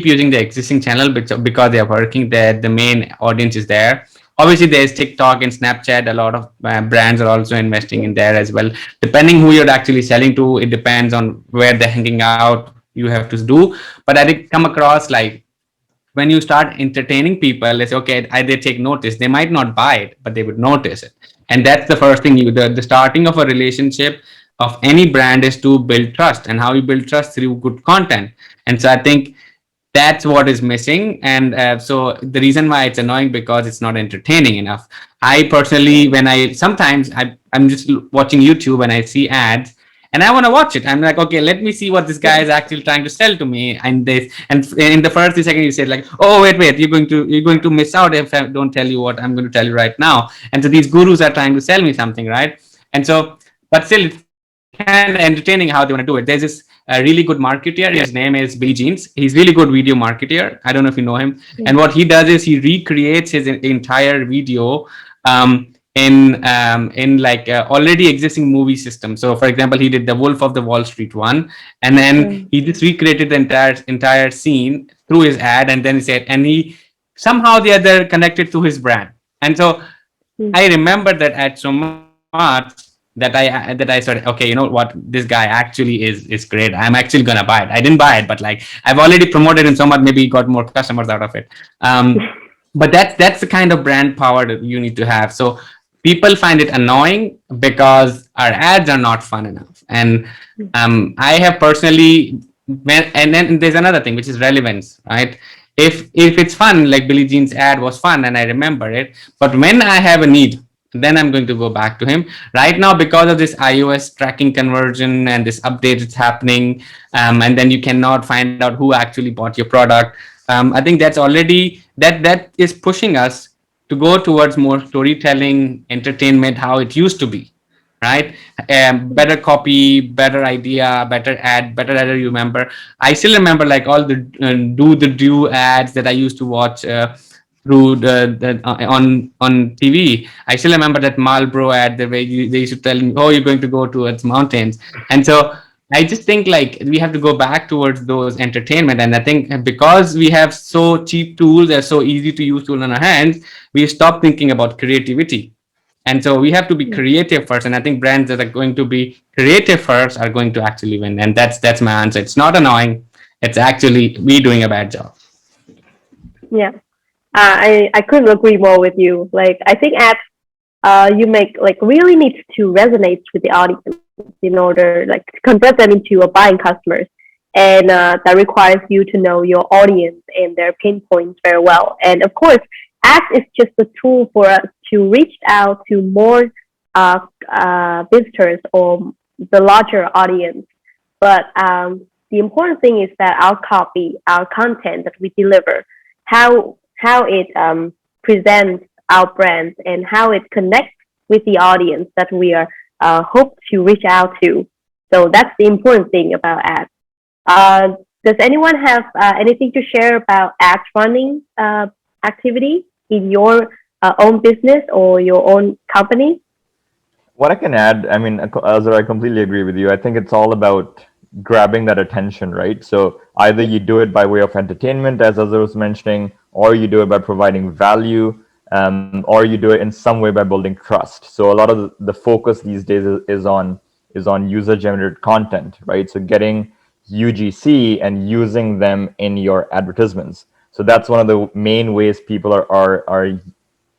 using the existing channel because they are working there. The main audience is there. Obviously, there's TikTok and Snapchat. A lot of brands are also investing in there as well. Depending who you're actually selling to, it depends on where they're hanging out. You have to do. But I think come across like when you start entertaining people, they say, okay, they take notice. They might not buy it, but they would notice it. And that's the first thing the starting of a relationship of any brand is to build trust, and how you build trust through good content. And so I think that's what is missing. And so the reason why it's annoying because it's not entertaining enough. I personally, when I'm just watching YouTube and I see ads and I want to watch it, I'm like, okay, let me see what this guy is actually trying to sell to me. And in the first second you said like, oh wait, you're going to miss out if I don't tell you what I'm going to tell you right now. And so these gurus are trying to sell me something, right? And so, but still it's kind of entertaining how they want to do it. There's this really good marketer. His name is Billy Jeans. He's really good video marketer. I don't know if you know him. And what he does is he recreates his entire video in like already existing movie system. So for example, he did the Wolf of the Wall Street one, and then he just recreated the entire scene through his ad, and then he said, and he somehow the other connected to his brand. And so I remember that ad so much that I started, okay, you know what, this guy actually is great. I'm actually gonna buy it. I didn't buy it, but like I've already promoted him so much, maybe got more customers out of it. But that's the kind of brand power that you need to have. So people find it annoying because our ads are not fun enough. And I have personally, and then there's another thing, which is relevance, right? If it's fun, like Billie Jean's ad was fun and I remember it, but when I have a need, then I'm going to go back to him. Right now, because of this iOS tracking conversion and this update that's happening, and then you cannot find out who actually bought your product. I think that's already that is pushing us to go towards more storytelling, entertainment, how it used to be, right? Better copy, better idea, better ad, better ad. You remember? I still remember like all the do ads that I used to watch through on TV. I still remember that Marlboro ad, the way they used to tell me, "Oh, you're going to go towards mountains," and so. I just think like we have to go back towards those entertainment, and I think because we have so cheap tools, they're so easy to use tool in our hands, we stop thinking about creativity. And so we have to be creative first. And I think brands that are going to be creative first are going to actually win. And that's my answer. It's not annoying. It's actually we doing a bad job. Yeah. I couldn't agree more with you. Like, I think ads you make like really needs to resonate with the audience in order like to convert them into a buying customers, and that requires you to know your audience and their pain points very well. And of course, ads is just a tool for us to reach out to more visitors or the larger audience. But the important thing is that our copy, our content that we deliver, how it presents our brands and how it connects with the audience that we are hope to reach out to. So that's the important thing about ads. Does anyone have anything to share about ads running activity in your own business or your own company? What I can add, I mean, Azhar, I completely agree with you. I think it's all about grabbing that attention, right? So either you do it by way of entertainment, as Azhar was mentioning, or you do it by providing value, or you do it in some way by building trust. So a lot of the focus these days is on user-generated content, right? So getting UGC and using them in your advertisements. So that's one of the main ways people are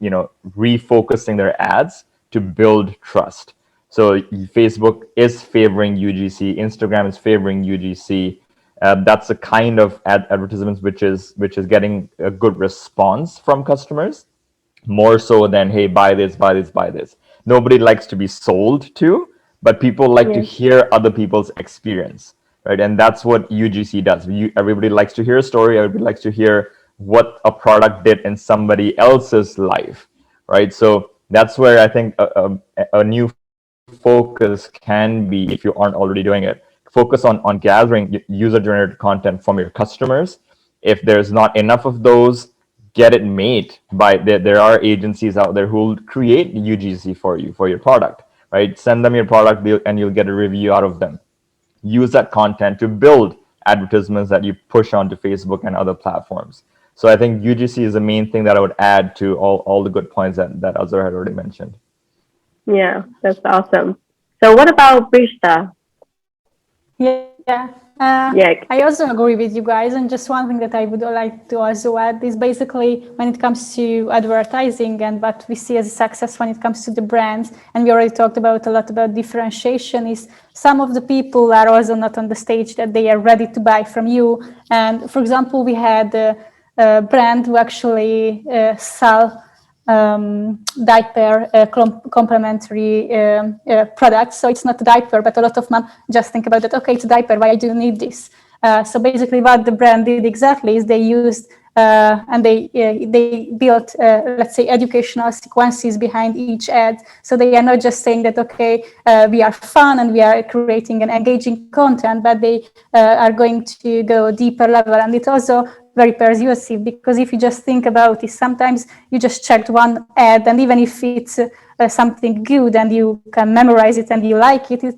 refocusing their ads to build trust. So Facebook is favoring UGC, Instagram is favoring UGC. That's the kind of advertisements which is getting a good response from customers, more so than, hey, buy this, buy this, buy this. Nobody likes to be sold to, but people like to hear other people's experience, right? And that's what UGC does. Everybody likes to hear a story. Everybody likes to hear what a product did in somebody else's life, right? So that's where I think a new focus can be, if you aren't already doing it, focus on gathering user-generated content from your customers. If there's not enough of those, get it made by, there are agencies out there who will create UGC for you, for your product, right? Send them your product and you'll get a review out of them. Use that content to build advertisements that you push onto Facebook and other platforms. So I think UGC is the main thing that I would add to all the good points that Azhar had already mentioned. Yeah, that's awesome. So what about Brishta? Yeah. I also agree with you guys. And just one thing that I would like to also add is basically when it comes to advertising and what we see as a success when it comes to the brands, and we already talked about a lot about differentiation, is some of the people are also not on the stage that they are ready to buy from you. And for example, we had a brand who actually sell diaper complementary products. So it's not a diaper, but a lot of mom just think about that. Okay, it's a diaper. Why do you need this? So basically, what the brand did exactly is they used and they built, let's say, educational sequences behind each ad. So they are not just saying that, okay, we are fun and we are creating an engaging content, but they are going to go deeper level. And it's also very persuasive, because if you just think about it, sometimes you just checked one ad, and even if it's something good and you can memorize it and you like it, it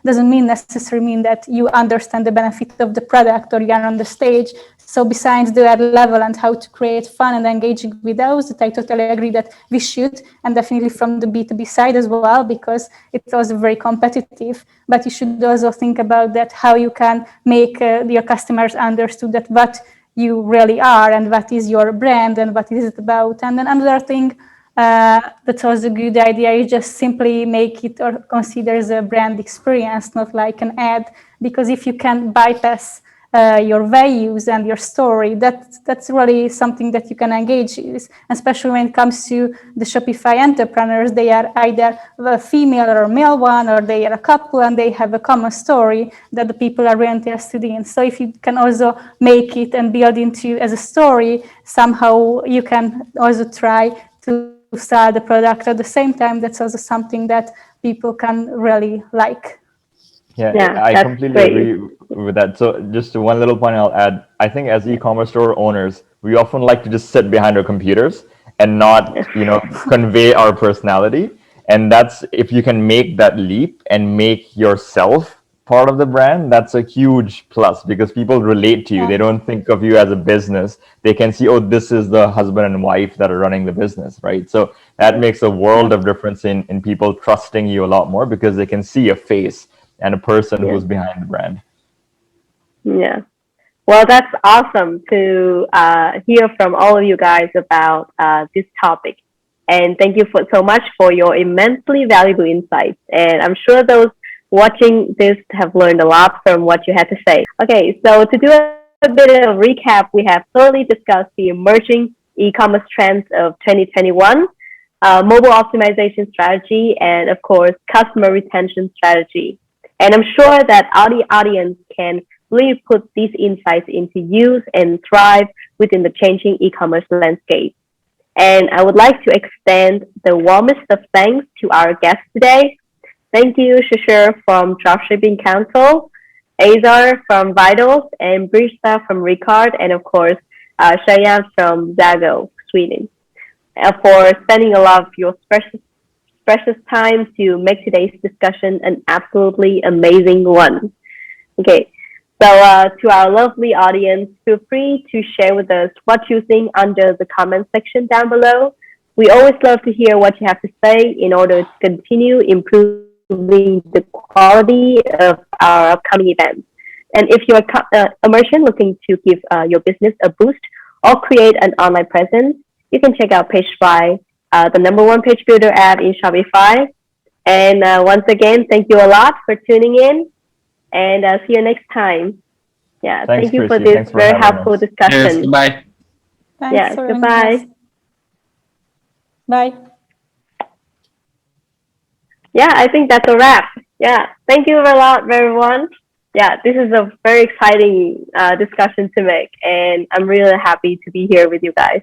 doesn't necessarily mean that you understand the benefit of the product or you are on the stage. So besides the ad level and how to create fun and engaging with those, that I totally agree that we should, and definitely from the B2B side as well, because it's also very competitive. But you should also think about that, how you can make your customers understood that what you really are and what is your brand and what is it about. And then another thing that's also a good idea is just simply make it or consider as a brand experience, not like an ad, because if you can bypass your values and your story, that's really something that you can engage with, especially when it comes to the Shopify entrepreneurs. They are either a female or a male one, or they are a couple and they have a common story that the people are really interested in. So if you can also make it and build into as a story, somehow you can also try to sell the product at the same time. That's also something that people can really like. Yeah, I completely agree with that. So just one little point I'll add. I think as e-commerce store owners, we often like to just sit behind our computers and not, convey our personality. And that's, if you can make that leap and make yourself part of the brand, that's a huge plus, because people relate to you. Yeah. They don't think of you as a business. They can see, oh, this is the husband and wife that are running the business, right? So that makes a world of difference in people trusting you a lot more, because they can see a face and a person who's behind the brand. Yeah. Well, that's awesome to hear from all of you guys about this topic. And thank you so much for your immensely valuable insights. And I'm sure those watching this have learned a lot from what you had to say. Okay, so to do a bit of recap, we have thoroughly discussed the emerging e-commerce trends of 2021, mobile optimization strategy, and of course, customer retention strategy. And I'm sure that our audience can really put these insights into use and thrive within the changing e-commerce landscape. And I would like to extend the warmest of thanks to our guests today. Thank you, Shishir from Dropshipping Council, Azar from Vitals, and Brista from Recart, and of course, Shayan from ZAGO, Sweden, for spending a lot of your precious time to make today's discussion an absolutely amazing one. Okay, so to our lovely audience, feel free to share with us what you think under the comment section down below. We always love to hear what you have to say in order to continue improving the quality of our upcoming events. And if you're immersion looking to give your business a boost or create an online presence, you can check out PageFly, the #1 page builder app in Shopify. And once again, thank you a lot for tuning in, and see you next time. Yeah, Thanks, thank you Chrissy. for this Thanks for very having helpful us. discussion. Yes, bye. Thanks Yeah, for having goodbye. us. Bye. Yeah, I think that's a wrap. Yeah, thank you a lot, everyone. Yeah, this is a very exciting discussion to make, and I'm really happy to be here with you guys.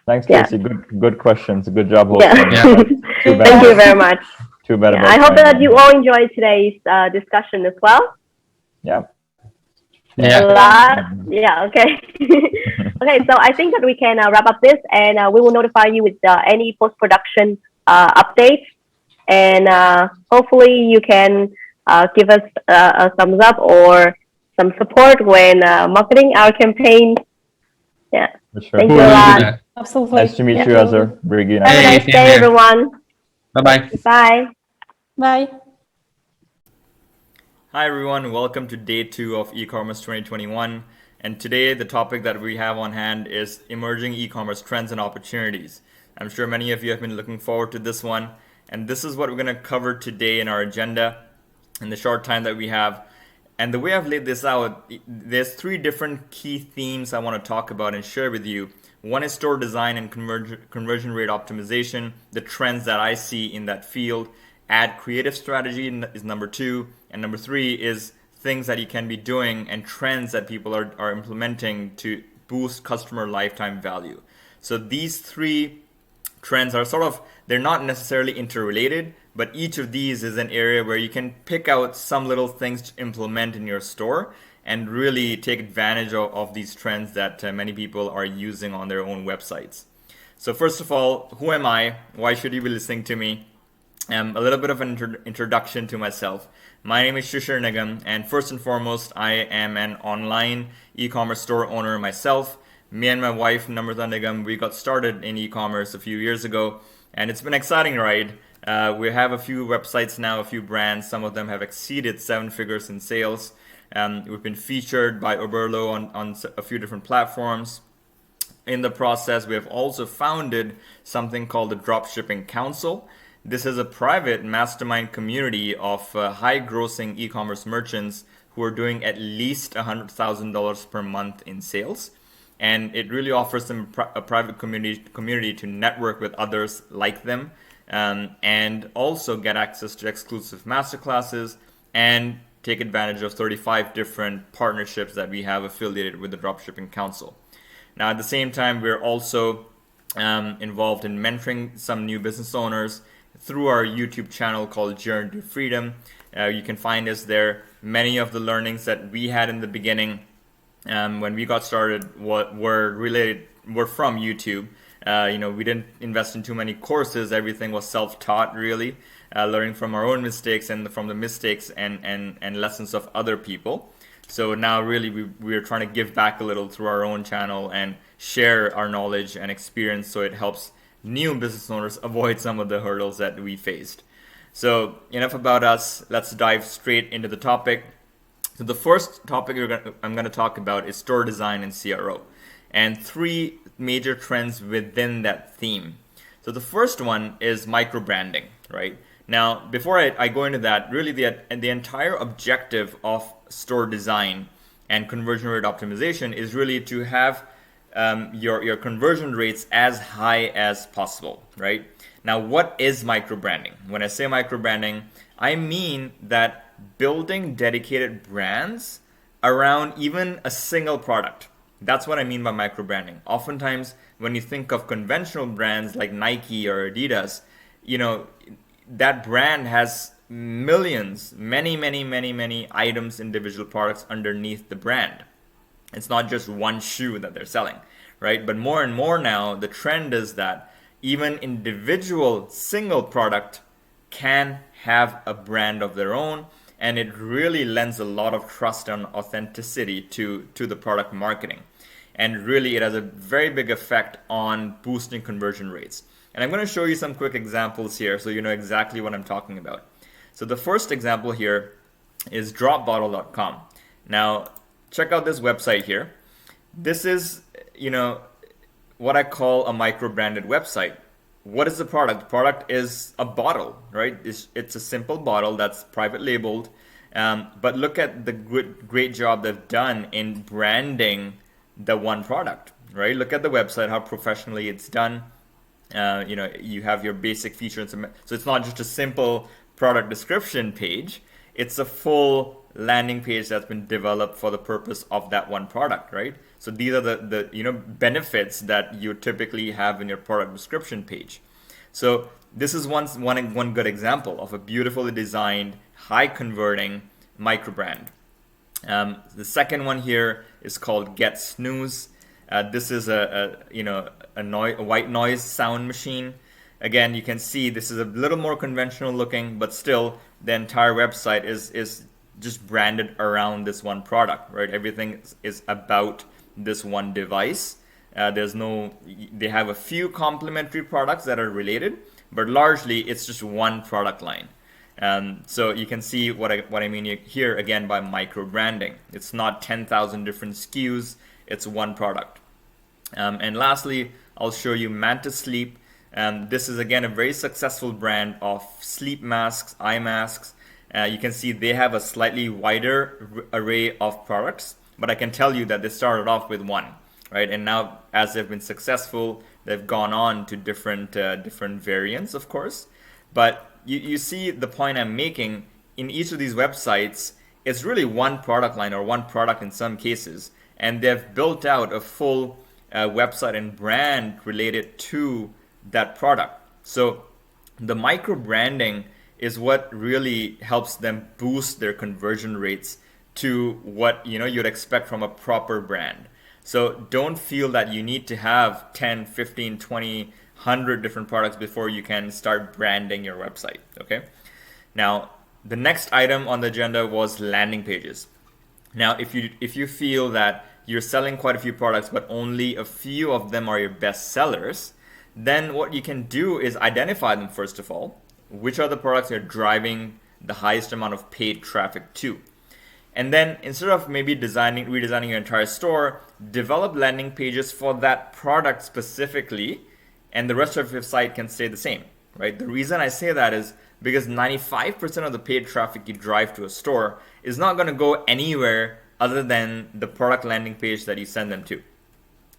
Thanks, Yeah. Tracy. Good questions. Good job Yeah. hosting. Yeah. Too bad. Thank you very much. Too bad Yeah, about I hope time. that you all enjoyed today's discussion as well. Yeah. A Yeah. lot. Yeah, okay. Okay, so I think that we can wrap up this, and we will notify you with any post-production updates. And hopefully you can give us a thumbs up or some support when marketing our campaign. Yeah. For sure. Thank you Cool, a we'll do lot. that. Absolutely. Nice to meet Yeah. you, Azar. Briggy. Have a Hey, nice same day, here. everyone. Bye-bye. Bye. Bye. Hi everyone, welcome to day 2 of eCommerce 2021. And today the topic that we have on hand is emerging e-commerce trends and opportunities. I'm sure many of you have been looking forward to this one. And this is what we're going to cover today in our agenda in the short time that we have. And the way I've laid this out, there's 3 different key themes I want to talk about and share with you. One is store design and conversion rate optimization, the trends that I see in that field. Ad creative strategy is number 2. And number 3 is things that you can be doing and trends that people are implementing to boost customer lifetime value. So these 3 trends are they're not necessarily interrelated, but each of these is an area where you can pick out some little things to implement in your store and really take advantage of these trends that many people are using on their own websites. So first of all, who am I? Why should you be listening to me? A little bit of an introduction to myself. My name is Shishir Nigam, and first and foremost, I am an online e-commerce store owner myself. Me and my wife, Namrata Nigam, we got started in e-commerce a few years ago, and it's been an exciting ride. We have a few websites now, a few brands. Some of them have exceeded 7 figures in sales. We've been featured by Oberlo on a few different platforms. In the process, we have also founded something called the Dropshipping Council. This is a private mastermind community of high-grossing e-commerce merchants who are doing at least $100,000 per month in sales. And it really offers them a private community to network with others like them, and also get access to exclusive masterclasses and take advantage of 35 different partnerships that we have affiliated with the Dropshipping Council. Now, at the same time, we're also involved in mentoring some new business owners through our YouTube channel called Journey to Freedom. You can find us there. Many of the learnings that we had in the beginning when we got started were from YouTube. We didn't invest in too many courses. Everything was self-taught, really, learning from our own mistakes and from the mistakes and lessons of other people. So now really we're trying to give back a little through our own channel and share our knowledge and experience, so it helps new business owners avoid some of the hurdles that we faced. So enough about us. Let's dive straight into the topic. So the first topic I'm going to talk about is store design and CRO, and three major trends within that theme. So the first one is micro branding, right? Now, before I go into that, really the entire objective of store design and conversion rate optimization is really to have your conversion rates as high as possible, right? Now, what is micro branding? When I say micro branding, I mean that building dedicated brands around even a single product. That's what I mean by micro branding. Oftentimes, when you think of conventional brands like Nike or Adidas, that brand has millions, many items, individual products underneath the brand. It's not just one shoe that they're selling, right? But more and more now, the trend is that even individual single product can have a brand of their own, and it really lends a lot of trust and authenticity to the product marketing. And really, it has a very big effect on boosting conversion rates. And I'm going to show you some quick examples here so you know exactly what I'm talking about. So the first example here is dropbottle.com. Now, check out this website here. This is, what I call a micro-branded website. What is the product? The product is a bottle, right? It's a simple bottle that's private labeled. But look at the great job they've done in branding the one product, right? Look at the website, how professionally it's done. You have your basic features. So it's not just a simple product description page. It's a full landing page that's been developed for the purpose of that one product, right? So these are the benefits that you typically have in your product description page. So this is one good example of a beautifully designed, high converting micro brand. The second one here is called Get Snooze. This is a white noise sound machine. Again, you can see this is a little more conventional looking, but still the entire website is just branded around this one product, right? Everything is about this one device. They have a few complementary products that are related, but largely it's just one product line. So you can see what I mean here again by micro branding. It's not 10,000 different SKUs, it's one product. And lastly, I'll show you Manta Sleep. This is again a very successful brand of sleep masks, eye masks. You can see they have a slightly wider array of products, but I can tell you that they started off with one, right? And now as they've been successful, they've gone on to different variants, of course. But you see the point I'm making. In each of these websites, it's really one product line or one product in some cases, and they've built out a full website and brand related to that product. So the micro branding is what really helps them boost their conversion rates to what you'd expect from a proper brand. So don't feel that you need to have 10, 15, 20, 100 different products before you can start branding your website, okay? Now, the next item on the agenda was landing pages. Now, if you feel that you're selling quite a few products, but only a few of them are your best sellers, then what you can do is identify them first of all. Which are the products you're driving the highest amount of paid traffic to? And then instead of maybe redesigning your entire store, develop landing pages for that product specifically, and the rest of your site can stay the same, right? The reason I say that is because 95% of the paid traffic you drive to a store is not going to go anywhere other than the product landing page that you send them to.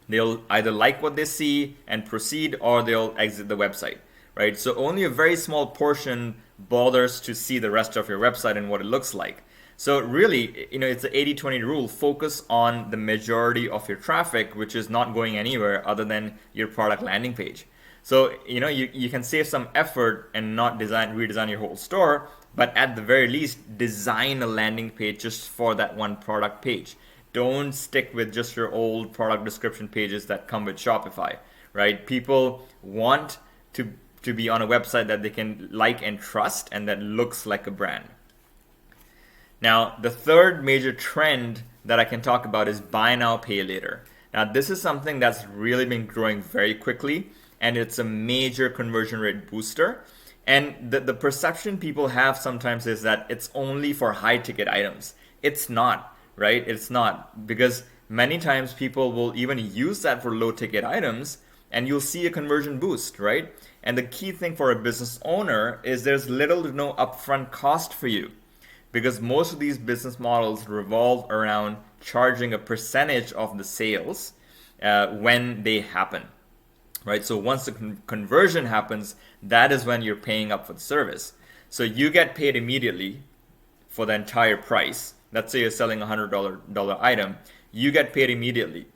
They'll either like what they see and proceed, or they'll exit the website, right? So only a very small portion bothers to see the rest of your website and what it looks like. So really, it's the 80-20 rule. Focus on the majority of your traffic, which is not going anywhere other than your product landing page. So, you can save some effort and not redesign your whole store, but at the very least, design a landing page just for that one product page. Don't stick with just your old product description pages that come with Shopify, right? People want to be on a website that they can like and trust and that looks like a brand. Now, the third major trend that I can talk about is buy now, pay later. Now, this is something that's really been growing very quickly, and it's a major conversion rate booster. And the perception people have sometimes is that it's only for high ticket items. It's not, right? It's not, because many times people will even use that for low ticket items, and you'll see a conversion boost, right? And the key thing for a business owner is there's little to no upfront cost for you, because most of these business models revolve around charging a percentage of the sales when they happen, right? So once the conversion happens, that is when you're paying up for the service. So you get paid immediately for the entire price. Let's say you're selling a $100 item, you get paid immediately.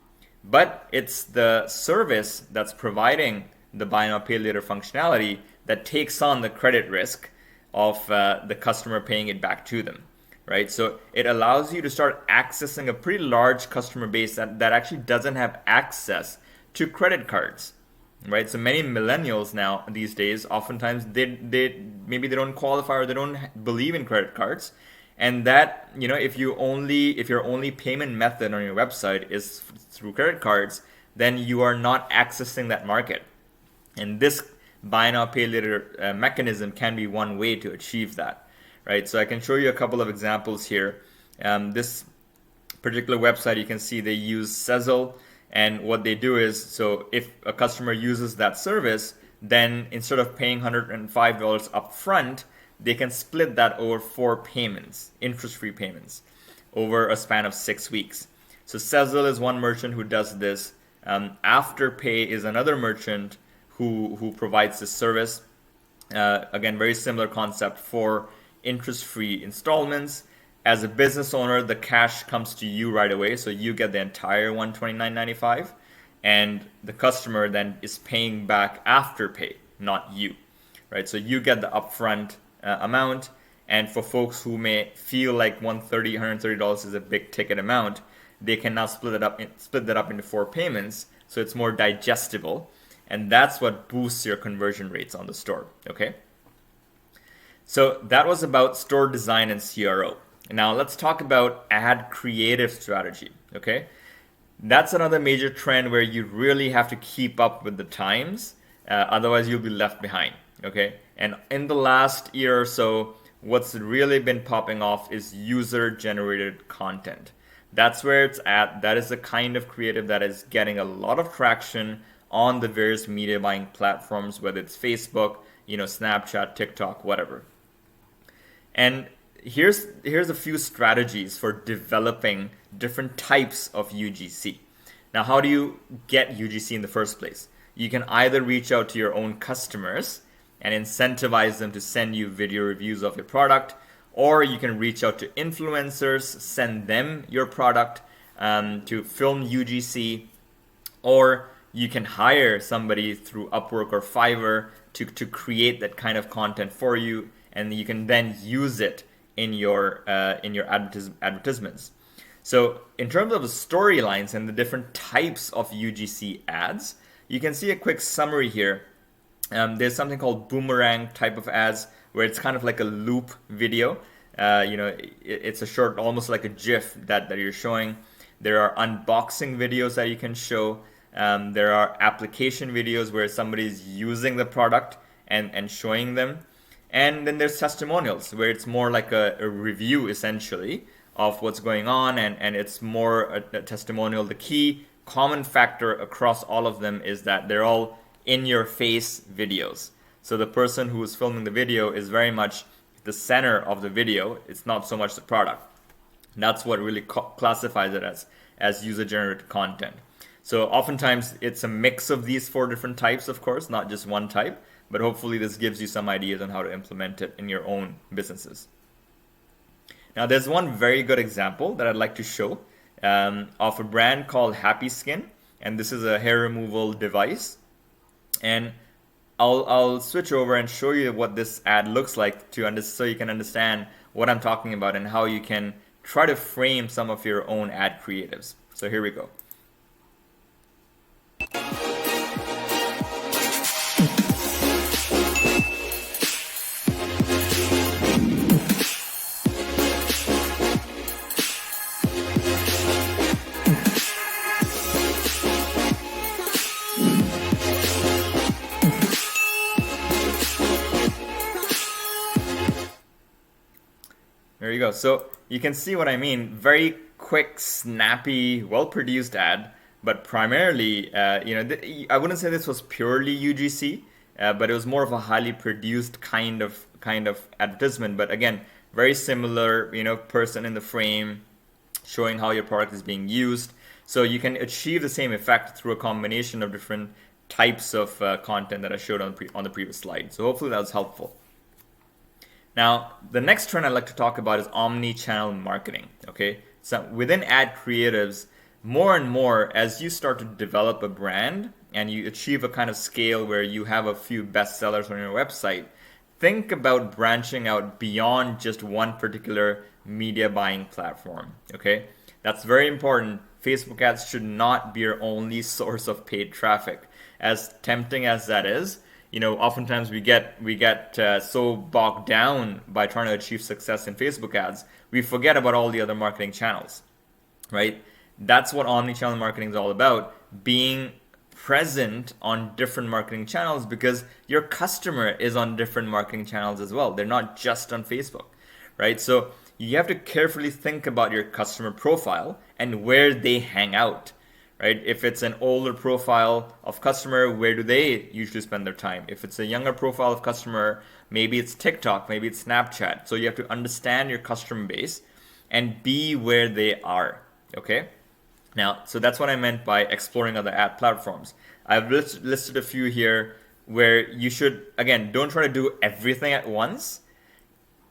But it's the service that's providing the buy now, pay later functionality that takes on the credit risk of the customer paying it back to them, right? So it allows you to start accessing a pretty large customer base that actually doesn't have access to credit cards, right? So many millennials now these days, oftentimes they maybe they don't qualify or they don't believe in credit cards, and that if your only payment method on your website is through credit cards, then you are not accessing that market. And this buy now, pay later mechanism can be one way to achieve that, right? So I can show you a couple of examples here. This particular website, you can see they use Sezzle, and what they do is, so if a customer uses that service, then instead of paying $105 up front, they can split that over 4 payments, interest-free payments, over a span of 6 weeks. So Sezzle is one merchant who does this. Afterpay is another merchant who provides this service. Again, very similar concept for interest-free installments. As a business owner, the cash comes to you right away, so you get the entire $129.95, and the customer then is paying back Afterpay, not you, right? So you get the upfront amount, and for folks who may feel like $130 is a big ticket amount, they can now split that up into 4 payments, so it's more digestible. And that's what boosts your conversion rates on the store, okay? So that was about store design and CRO. Now let's talk about ad creative strategy, okay? That's another major trend where you really have to keep up with the times, otherwise you'll be left behind, okay? And in the last year or so, what's really been popping off is user-generated content. That's where it's at. That is the kind of creative that is getting a lot of traction on the various media buying platforms, whether it's Facebook, Snapchat, TikTok, whatever. And here's a few strategies for developing different types of UGC. Now, how do you get UGC in the first place? You can either reach out to your own customers and incentivize them to send you video reviews of your product, or you can reach out to influencers, send them your product to film UGC, or you can hire somebody through Upwork or Fiverr to create that kind of content for you, and you can then use it in your advertisements. So in terms of the storylines and the different types of UGC ads, you can see a quick summary here. There's something called boomerang type of ads, where it's kind of like a loop video. It's a short, almost like a GIF that you're showing. There are unboxing videos that you can show. There are application videos where somebody's using the product and showing them. And then there's testimonials, where it's more like a review, essentially, of what's going on, and it's more a testimonial. The key common factor across all of them is that they're all in-your-face videos. So the person who is filming the video is very much the center of the video. It's not so much the product. That's what really classifies it as user-generated content. So oftentimes it's a mix of these 4 different types, of course, not just one type, but hopefully this gives you some ideas on how to implement it in your own businesses. Now there's one very good example that I'd like to show of a brand called Happy Skin, and this is a hair removal device. And I'll switch over and show you what this ad looks like so you can understand what I'm talking about and how you can try to frame some of your own ad creatives. So here we go. There you go. So you can see what I mean. Very quick, snappy, well-produced ad, but primarily, I wouldn't say this was purely UGC, but it was more of a highly produced kind of advertisement. But again, very similar, person in the frame, showing how your product is being used. So you can achieve the same effect through a combination of different types of content that I showed on the previous slide. So hopefully that was helpful. Now, the next trend I'd like to talk about is omni-channel marketing, okay? So within ad creatives, more and more, as you start to develop a brand and you achieve a kind of scale where you have a few bestsellers on your website, think about branching out beyond just one particular media buying platform, okay? That's very important. Facebook ads should not be your only source of paid traffic. As tempting as that is, oftentimes we get so bogged down by trying to achieve success in Facebook ads, we forget about all the other marketing channels, right? That's what omni-channel marketing is all about, being present on different marketing channels, because your customer is on different marketing channels as well. They're not just on Facebook, right? So you have to carefully think about your customer profile and where they hang out. Right? If it's an older profile of customer, where do they usually spend their time? If it's a younger profile of customer, maybe it's TikTok, maybe it's Snapchat. So you have to understand your customer base and be where they are, okay? Now, so that's what I meant by exploring other ad platforms. I've listed a few here where you should, again, don't try to do everything at once.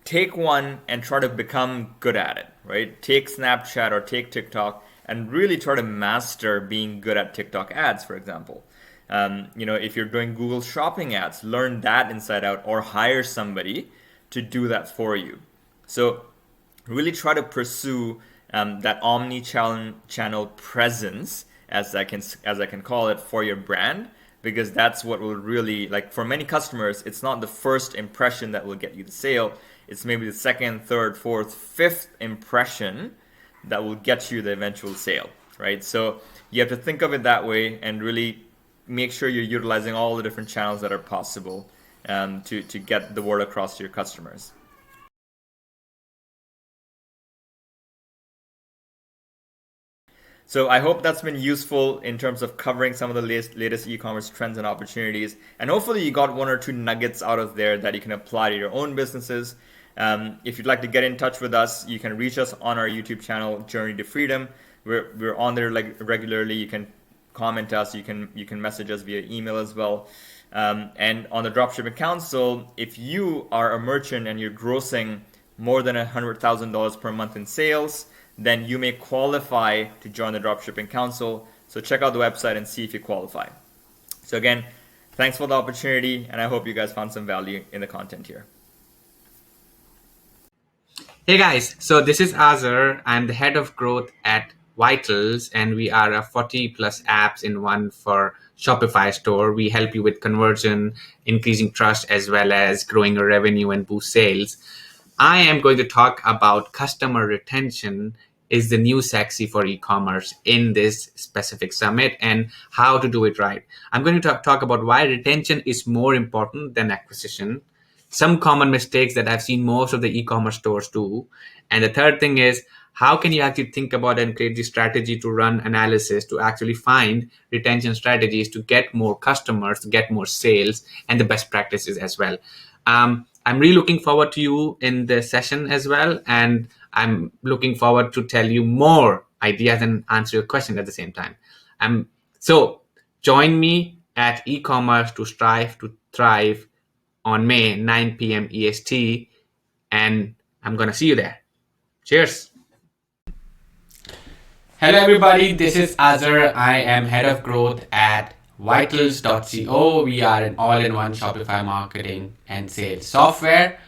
Take one and try to become good at it, right? Take Snapchat or take TikTok and really try to master being good at TikTok ads, for example. If you're doing Google shopping ads, learn that inside out, or hire somebody to do that for you. So really try to pursue that omni-channel presence, as I can call it, for your brand, because that's what will really, like for many customers, it's not the first impression that will get you the sale. It's maybe the second, third, fourth, fifth impression that will get you the eventual sale, right? So you have to think of it that way and really make sure you're utilizing all the different channels that are possible to get the word across to your customers. So I hope that's been useful in terms of covering some of the latest e-commerce trends and opportunities. And hopefully you got 1 or 2 nuggets out of there that you can apply to your own businesses. If you'd like to get in touch with us, you can reach us on our YouTube channel, Journey to Freedom. We're on there regularly. You can comment us. You can message us via email as well. And on the Dropshipping Council, if you are a merchant and you're grossing more than $100,000 per month in sales, then you may qualify to join the Dropshipping Council. So check out the website and see if you qualify. So again, thanks for the opportunity, and I hope you guys found some value in the content here. Hey guys, so this is Azar. I'm the head of growth at Vitals, and we are a 40 plus apps in one for Shopify store. We help you with conversion, increasing trust, as well as growing your revenue and boost sales. I am going to talk about customer retention is the new sexy for e-commerce in this specific summit and how to do it right. I'm going to talk about why retention is more important than acquisition, some common mistakes that I've seen most of the e-commerce stores do. And the third thing is how can you actually think about and create the strategy to run analysis to actually find retention strategies to get more customers, to get more sales, and the best practices as well. I'm really looking forward to you in the session as well, and I'm looking forward to tell you more ideas and answer your question at the same time. So join me at eCommmerce to strive to thrive on May 9 p.m. EST, and I'm gonna see you there. Cheers. Hello everybody, this is Azar. I am head of growth at vitals.co. We are an all-in-one Shopify marketing and sales software.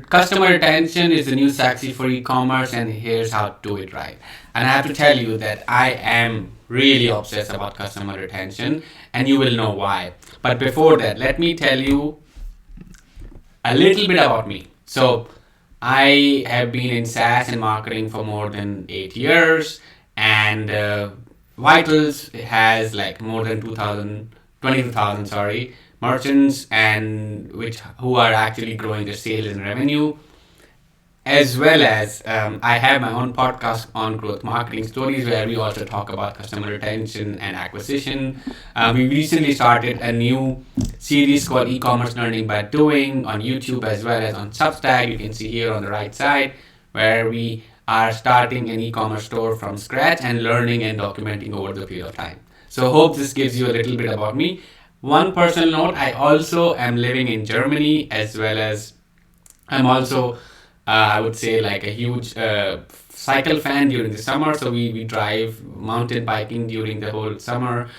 Customer retention is the new sexy for e-commerce, and here's how to do it right. And I have to tell you that I am really obsessed about customer retention, and you will know why. But before that, let me tell you a little bit about me. So I have been in SaaS and marketing for more than 8 years, and Vitals has like more than 22,000 merchants, and who are actually growing their sales and revenue. As well as I have my own podcast on growth marketing stories, where we also talk about customer retention and acquisition. We recently started a new series called E-commerce Learning by Doing on YouTube as well as on Substack. You can see here on the right side, where we are starting an e-commerce store from scratch and learning and documenting over the period of time. So hope this gives you a little bit about me. One personal note, I also am living in Germany, as well as I'm also I would say like a huge cycle fan during the summer. So we drive mountain biking during the whole summer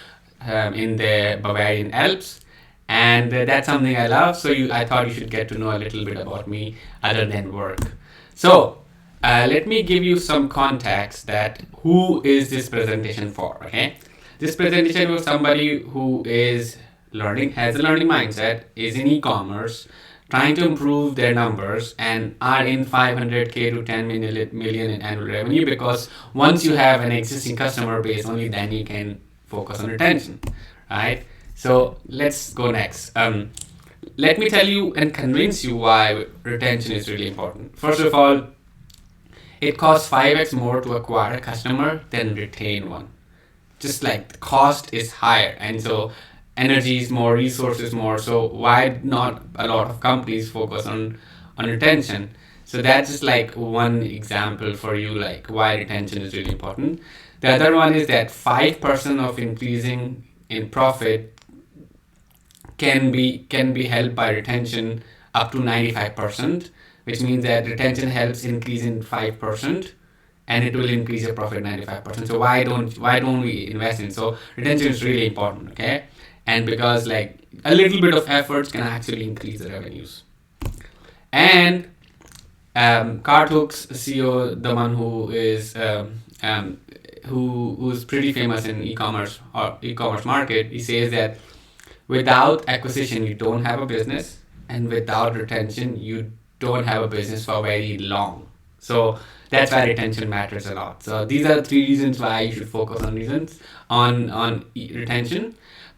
in the Bavarian Alps. And that's something I love. So I thought you should get to know a little bit about me other than work. So let me give you some context that who is this presentation for, okay? This presentation was somebody who is learning, has a learning mindset, is in e-commerce, trying to improve their numbers, and are in 500K to 10 million in annual revenue, because once you have an existing customer base, only then you can focus on retention, right? So let's go next. Let me tell you and convince you why retention is really important. First of all, it costs 5x more to acquire a customer than retain one. Just like the cost is higher, and so energy is more, resources more. So why not a lot of companies focus on retention? So that's just like one example for you, like why retention is really important. The other one is that 5% of increasing in profit can be helped by retention up to 95%, which means that retention helps increase in 5%, and it will increase your profit 95%. So why don't we invest in? So retention is really important, okay? And because like a little bit of efforts can actually increase the revenues. And Carthook's CEO, the one who is who's pretty famous in e-commerce or e-commerce market, he says that without acquisition you don't have a business, and without retention you don't have a business for very long. So that's why retention matters a lot. So these are 3 reasons why you should focus on retention.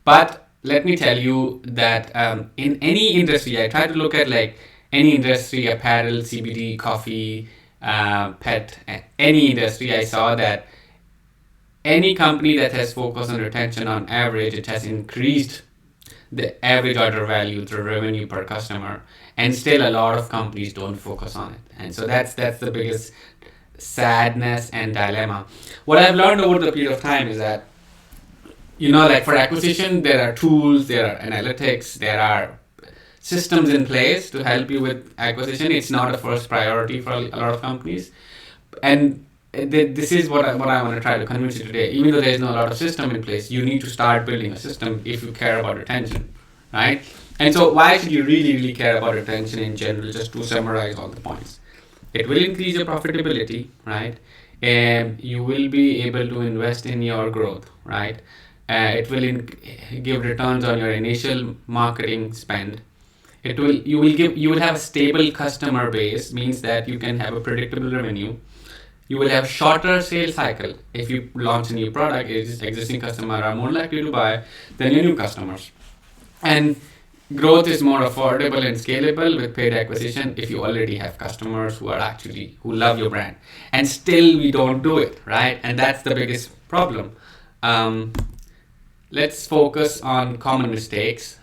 But let me tell you that in any industry, I try to look at like any industry, apparel, CBD, coffee, pet, any industry, I saw that any company that has focused on retention, on average, it has increased the average order value, the revenue per customer, and still a lot of companies don't focus on it. And so that's the biggest sadness and dilemma. What I've learned over the period of time is that, you know, like for acquisition, there are tools, there are analytics, there are systems in place to help you with acquisition. It's not a first priority for a lot of companies. And this is what I want to try to convince you today. Even though there is no lot of system in place, you need to start building a system if you care about retention, right? And so why should you really care about retention in general? Just to summarize all the points. It will increase your profitability, right? And you will be able to invest in your growth, right? It will give returns on your initial marketing spend. You will have a stable customer base, means that you can have a predictable revenue. You will have shorter sales cycle. If you launch a new product, existing customers are more likely to buy than your new customers. And growth is more affordable and scalable with paid acquisition if you already have customers who love your brand, and still we don't do it, right? And that's the biggest problem. Let's focus on common mistakes.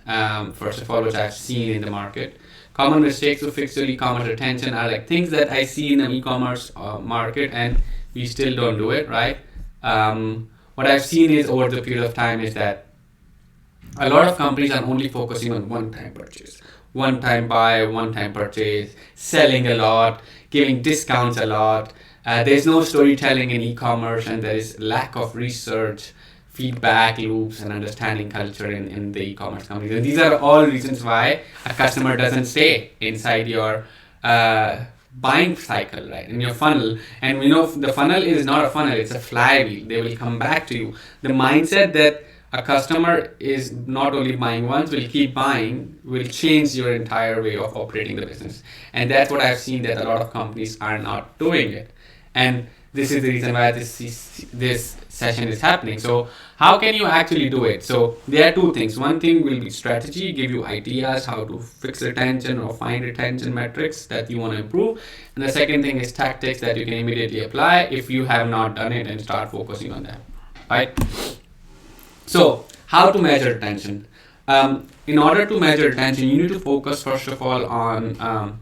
First of all, which I've seen in the market. Common mistakes to fix your e-commerce retention are like things that I see in the e-commerce market, and we still don't do it, right? What I've seen is over the period of time is that a lot of companies are only focusing on one-time purchase, one-time buy, one-time purchase, selling a lot, giving discounts a lot. There's no storytelling in e-commerce, and there is lack of research, feedback loops, and understanding culture in the e-commerce companies. And these are all reasons why a customer doesn't stay inside your buying cycle, right, in your funnel. And we know the funnel is not a funnel, it's a flywheel. They will come back to you. The mindset that a customer is not only buying once, will keep buying, will change your entire way of operating the business. And that's what I've seen, that a lot of companies are not doing it. And this is the reason why this session is happening. So how can you actually do it? So there are two things. One thing will be strategy, give you ideas how to fix retention or find retention metrics that you want to improve. And the second thing is tactics that you can immediately apply if you have not done it, and start focusing on them, right? So how to measure retention? In order to measure retention, you need to focus first of all on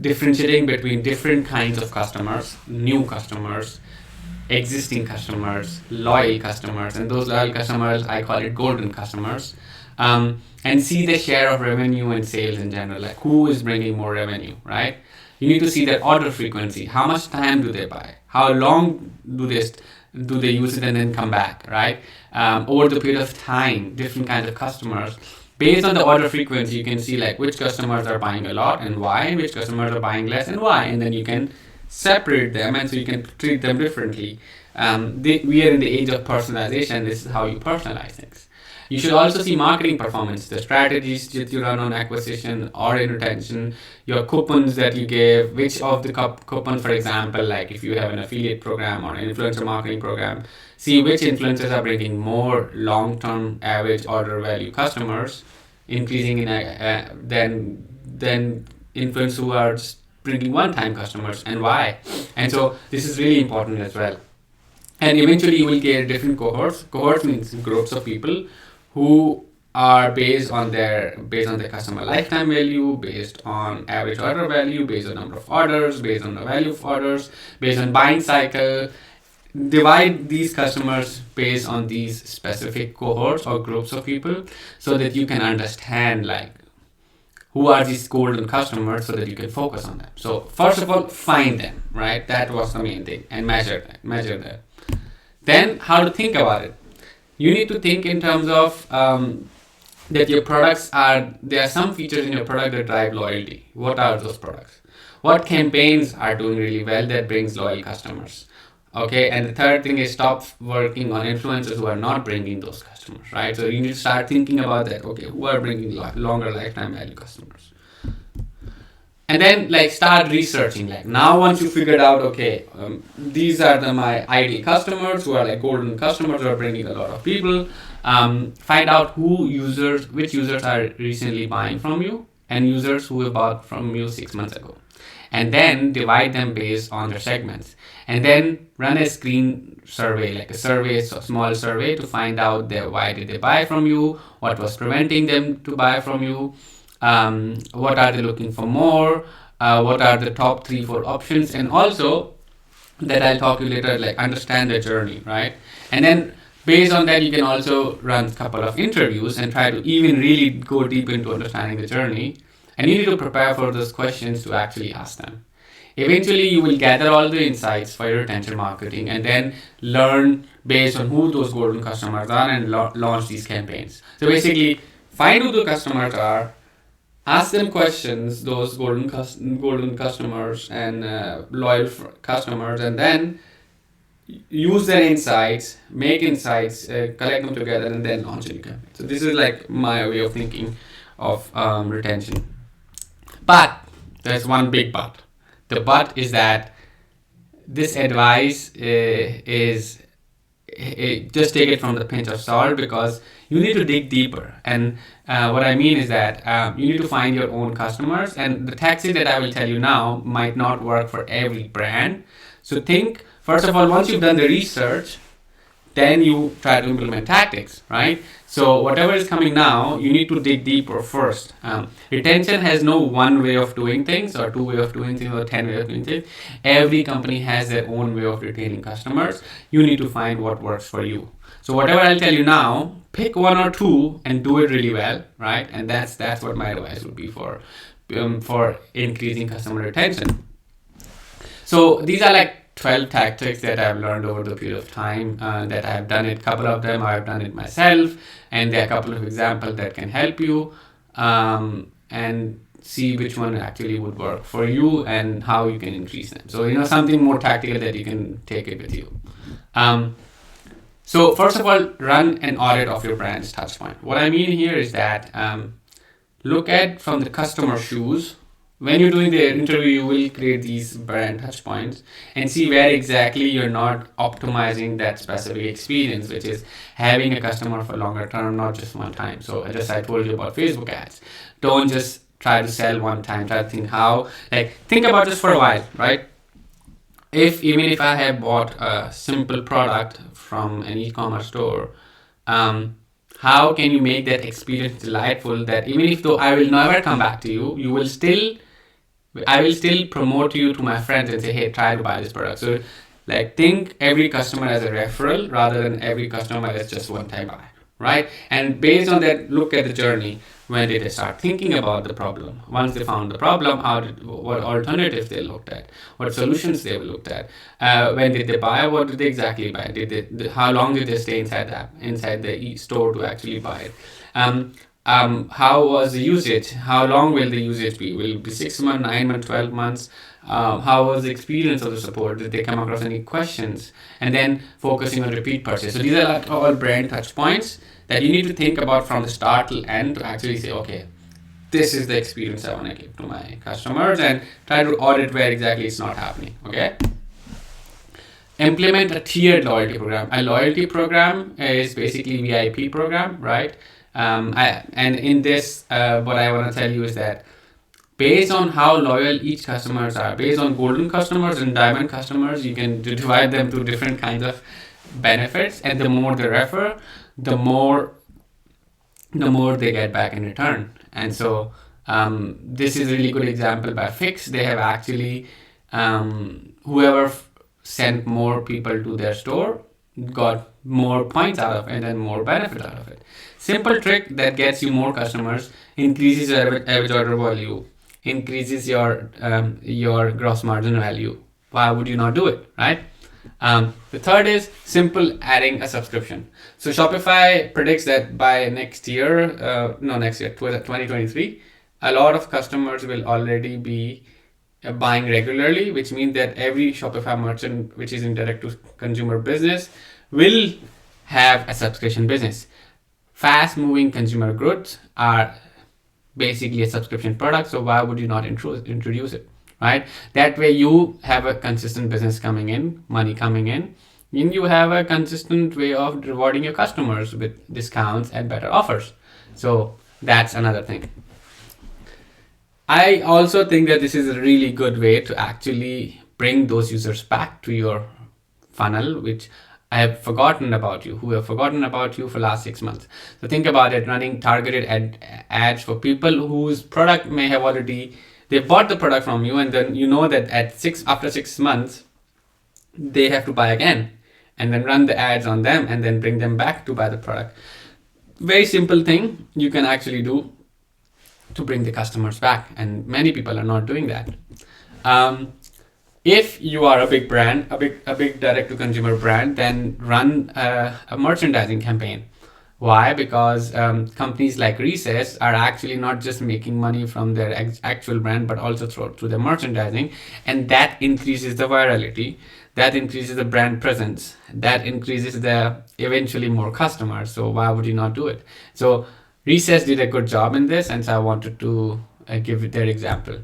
differentiating between different kinds of customers, new customers, existing customers, loyal customers, and those loyal customers, I call it golden customers, and see the share of revenue and sales in general, like who is bringing more revenue, right? You need to see their order frequency. How much time do they buy? How long do they use it and then come back, right? Over the period of time, different kinds of customers. Based on the order frequency, you can see like which customers are buying a lot and why, and which customers are buying less and why, and then you can separate them, and so you can treat them differently. We are in the age of personalization. This is how you personalize things. You should also see marketing performance, the strategies that you run on acquisition or in retention, your coupons that you give, which of the coupons, for example, like if you have an affiliate program or an influencer marketing program, see which influencers are bringing more long-term average order value customers, increasing in than influencers who are just bringing one-time customers, and why. And so this is really important as well. And eventually you will get different cohorts. Cohorts means groups of people who are based on their customer lifetime value, based on average order value, based on number of orders, based on the value of orders, based on buying cycle. Divide these customers based on these specific cohorts or groups of people, so that you can understand like who are these golden customers, so that you can focus on them. So first of all, find them, right? That was the main thing, and measure that. Then how to think about it. You need to think in terms of that your products there are some features in your product that drive loyalty. What are those products? What campaigns are doing really well that brings loyal customers? Okay, and the third thing is stop working on influencers who are not bringing those customers, right? So you need to start thinking about that. Okay, who are bringing longer lifetime value customers? And then like start researching. Like now once you figured out, okay, these are my ideal customers who are like golden customers who are bringing a lot of people. Find out which users are recently buying from you, and users who have bought from you 6 months ago. And then divide them based on their segments. And then run a screen survey, like a small survey to find out why did they buy from you, what was preventing them to buy from you, what are they looking for more, what are the top 3-4 options, and also that I'll talk to you later, like understand the journey, right? And then based on that, you can also run a couple of interviews and try to even really go deep into understanding the journey. And you need to prepare for those questions to actually ask them. Eventually, you will gather all the insights for your retention marketing, and then learn based on who those golden customers are, and launch these campaigns. So basically, find who the customers are, ask them questions, those golden customers and loyal customers, and then use their insights, make insights, collect them together, and then launch a new campaign. So this is like my way of thinking of retention. But there's one big but. The but is that this advice is just take it from the pinch of salt, because you need to dig deeper. And what I mean is that you need to find your own customers, and the tactic that I will tell you now might not work for every brand. So think, first of all, once you've done the research, then you try to implement tactics, right? So whatever is coming now, you need to dig deeper first. Retention has no one way of doing things, or two way of doing things, or 10 way of doing things. Every company has their own way of retaining customers. You need to find what works for you. So whatever I'll tell you now, pick one or two and do it really well, right? And that's what my advice would be for increasing customer retention. So these are like 12 tactics that I've learned over the period of time, that I've done it. Couple of them I've done it myself, and there are a couple of examples that can help you, and see which one actually would work for you and how you can increase them. So, something more tactical that you can take it with you. So first of all, run an audit of your brand's touchpoint. What I mean here is that look at from the customer shoes. When you're doing the interview, you will create these brand touch points and see where exactly you're not optimizing that specific experience, which is having a customer for longer term, not just one time. So just I told you about Facebook ads. Don't just try to sell one time. Try to think about this for a while, right? Even if I have bought a simple product from an e-commerce store, how can you make that experience delightful, that even if though I will never come back to you, I will still promote you to my friends and say, hey, try to buy this product. So think every customer as a referral rather than every customer as just one time buy, right? And based on that, look at the journey. When did they start thinking about the problem? Once they found the problem, what alternatives they looked at, what solutions they looked at. When did they buy? What did they exactly buy? How long did they stay inside the store to actually buy it? How was the usage? How long will the usage be? Will it be 6 months, 9 months, 12 months? How was the experience of the support? Did they come across any questions? And then focusing on repeat purchase. So these are all brand touch points that you need to think about from the start till end to actually say, okay, this is the experience I want to give to my customers, and try to audit where exactly it's not happening, okay? Implement a tiered loyalty program. A loyalty program is basically VIP program, right? And in this, what I want to tell you is that based on how loyal each customers are, based on golden customers and diamond customers, you can divide them to different kinds of benefits, and the more they refer, the more they get back in return. And so this is a really good example by Fix. They have actually whoever sent more people to their store got more points out of it and more benefit out of it. Simple trick that gets you more customers, increases your average order value, increases your gross margin value. Why would you not do it, right? The third is simple adding a subscription. So Shopify predicts that by next year, 2023, a lot of customers will already be buying regularly, which means that every Shopify merchant which is in direct to consumer business will have a subscription business. Fast moving consumer goods are basically a subscription product, so why would you not introduce it, right? That way you have a consistent business coming in, money coming in, and you have a consistent way of rewarding your customers with discounts and better offers. So that's another thing. I also think that this is a really good way to actually bring those users back to your funnel, which I have forgotten about you, who have forgotten about you for last 6 months. So think about it, running targeted ads for people whose product may have already, they bought the product from you, and then you know that after 6 months, they have to buy again, and then run the ads on them and then bring them back to buy the product. Very simple thing you can actually do to bring the customers back, and many people are not doing that. If you are a big brand, a big direct to consumer brand, then run a merchandising campaign. Why? Because companies like Recess are actually not just making money from their actual brand, but also through their merchandising, and that increases the virality, that increases the brand presence, that increases the eventually more customers. So why would you not do it? So Recess did a good job in this, and so I wanted to give their example.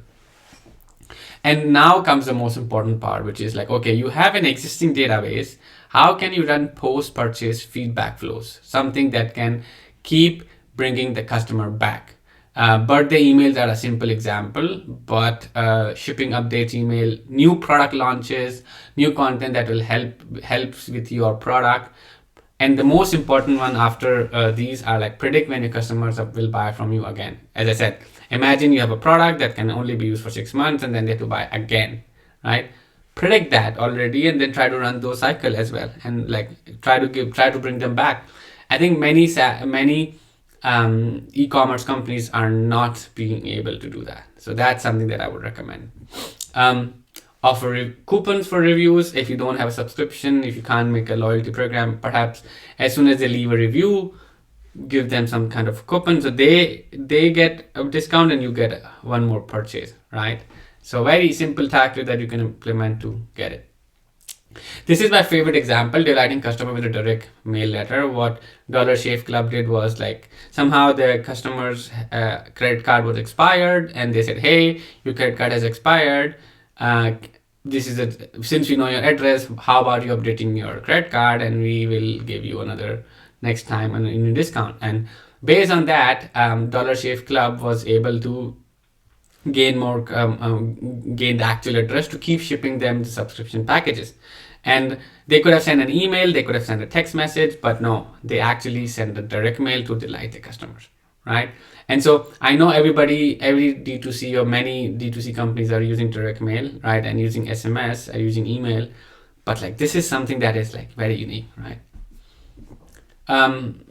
And now comes the most important part, which is okay, you have an existing database. how can you run post-purchase feedback flows, something that can keep bringing the customer back. Birthday emails are a simple example, but shipping updates email, new product launches, new content that will helps with your product. And the most important one after these are like predict when your customers will buy from you again. As I said, imagine you have a product that can only be used for 6 months and then they have to buy again, right? Predict that already and then try to run those cycle as well, and like try to bring them back. I think many e-commerce companies are not being able to do that. So that's something that I would recommend. Offer coupons for reviews. If you don't have a subscription, if you can't make a loyalty program, perhaps as soon as they leave a review, give them some kind of coupon so they get a discount and you get one more purchase, right? So very simple tactic that you can implement to get it. This is my favorite example, delighting customer with a direct mail letter. What Dollar Shave Club did was like somehow the customer's credit card was expired and they said, hey, your credit card has expired. Since we know your address, how about you updating your credit card and we will give you another next time a discount. And based on that, Dollar Shave Club was able to gain the actual address to keep shipping them the subscription packages. And they could have sent an email, they could have sent a text message, but no, they actually sent a direct mail to delight the customers, right? And so I know every D2C or many D2C companies are using direct mail, right? And using SMS, are using email, but like this is something that is like very unique, right?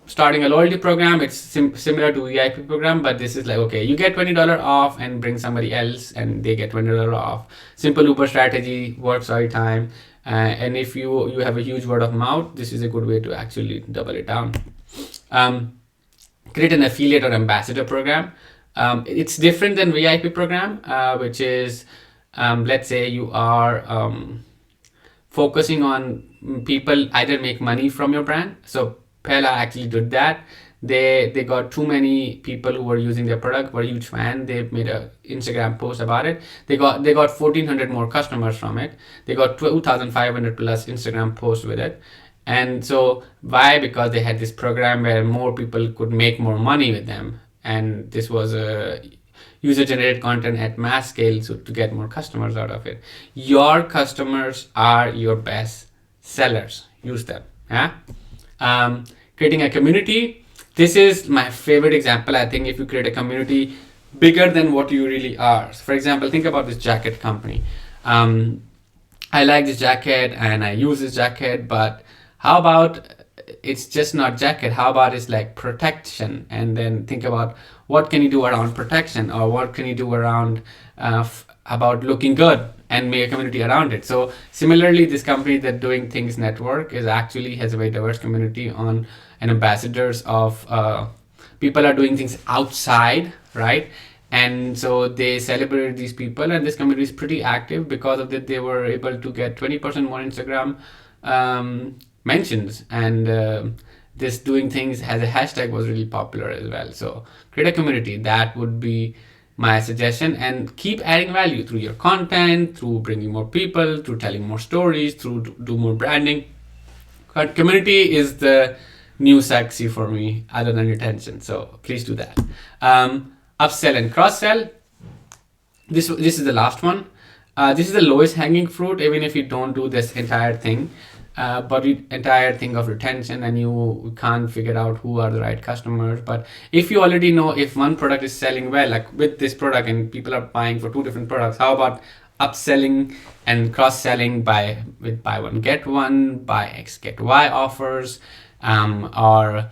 Starting a loyalty program, it's similar to VIP program, but this is like, okay, you get $20 off and bring somebody else and they get $20 off. Simple Uber strategy, works every time. And if you have a huge word of mouth, this is a good way to actually double it down. Create an affiliate or ambassador program. It's different than VIP program, which is, let's say you are focusing on people either make money from your brand. So Pella actually did that. They got too many people who were using their product, were a huge fan. They made a Instagram post about it. They got 1,400 more customers from it. They got 2,500 plus Instagram posts with it. And so why? Because they had this program where more people could make more money with them. And this was a user generated content at mass scale, so to get more customers out of it. Your customers are your best sellers. Use them. Yeah. Creating a community. This is my favorite example. I think if you create a community bigger than what you really are. So for example, think about this jacket company. I like this jacket and I use this jacket, but how about it's just not jacket? How about it's like protection? And then think about what can you do around protection, or what can you do around about looking good, and make a community around it. So similarly, this company that doing things network is actually has a very diverse community on and ambassadors of people are doing things outside, right? And so they celebrated these people, and this community is pretty active. Because of that, they were able to get 20% more Instagram mentions, and this doing things as a hashtag was really popular as well. So create a community. That would be my suggestion, and keep adding value through your content, through bringing more people, through telling more stories, through do more branding. But community is the new sexy for me, other than retention. So please do that. Upsell and cross sell. This is the last one. This is the lowest hanging fruit, even if you don't do this entire thing. But the entire thing of retention, and you can't figure out who are the right customers. But if you already know if one product is selling well, like with this product, and people are buying for 2 different products, how about upselling and cross-selling with buy one get one, buy X get Y offers, or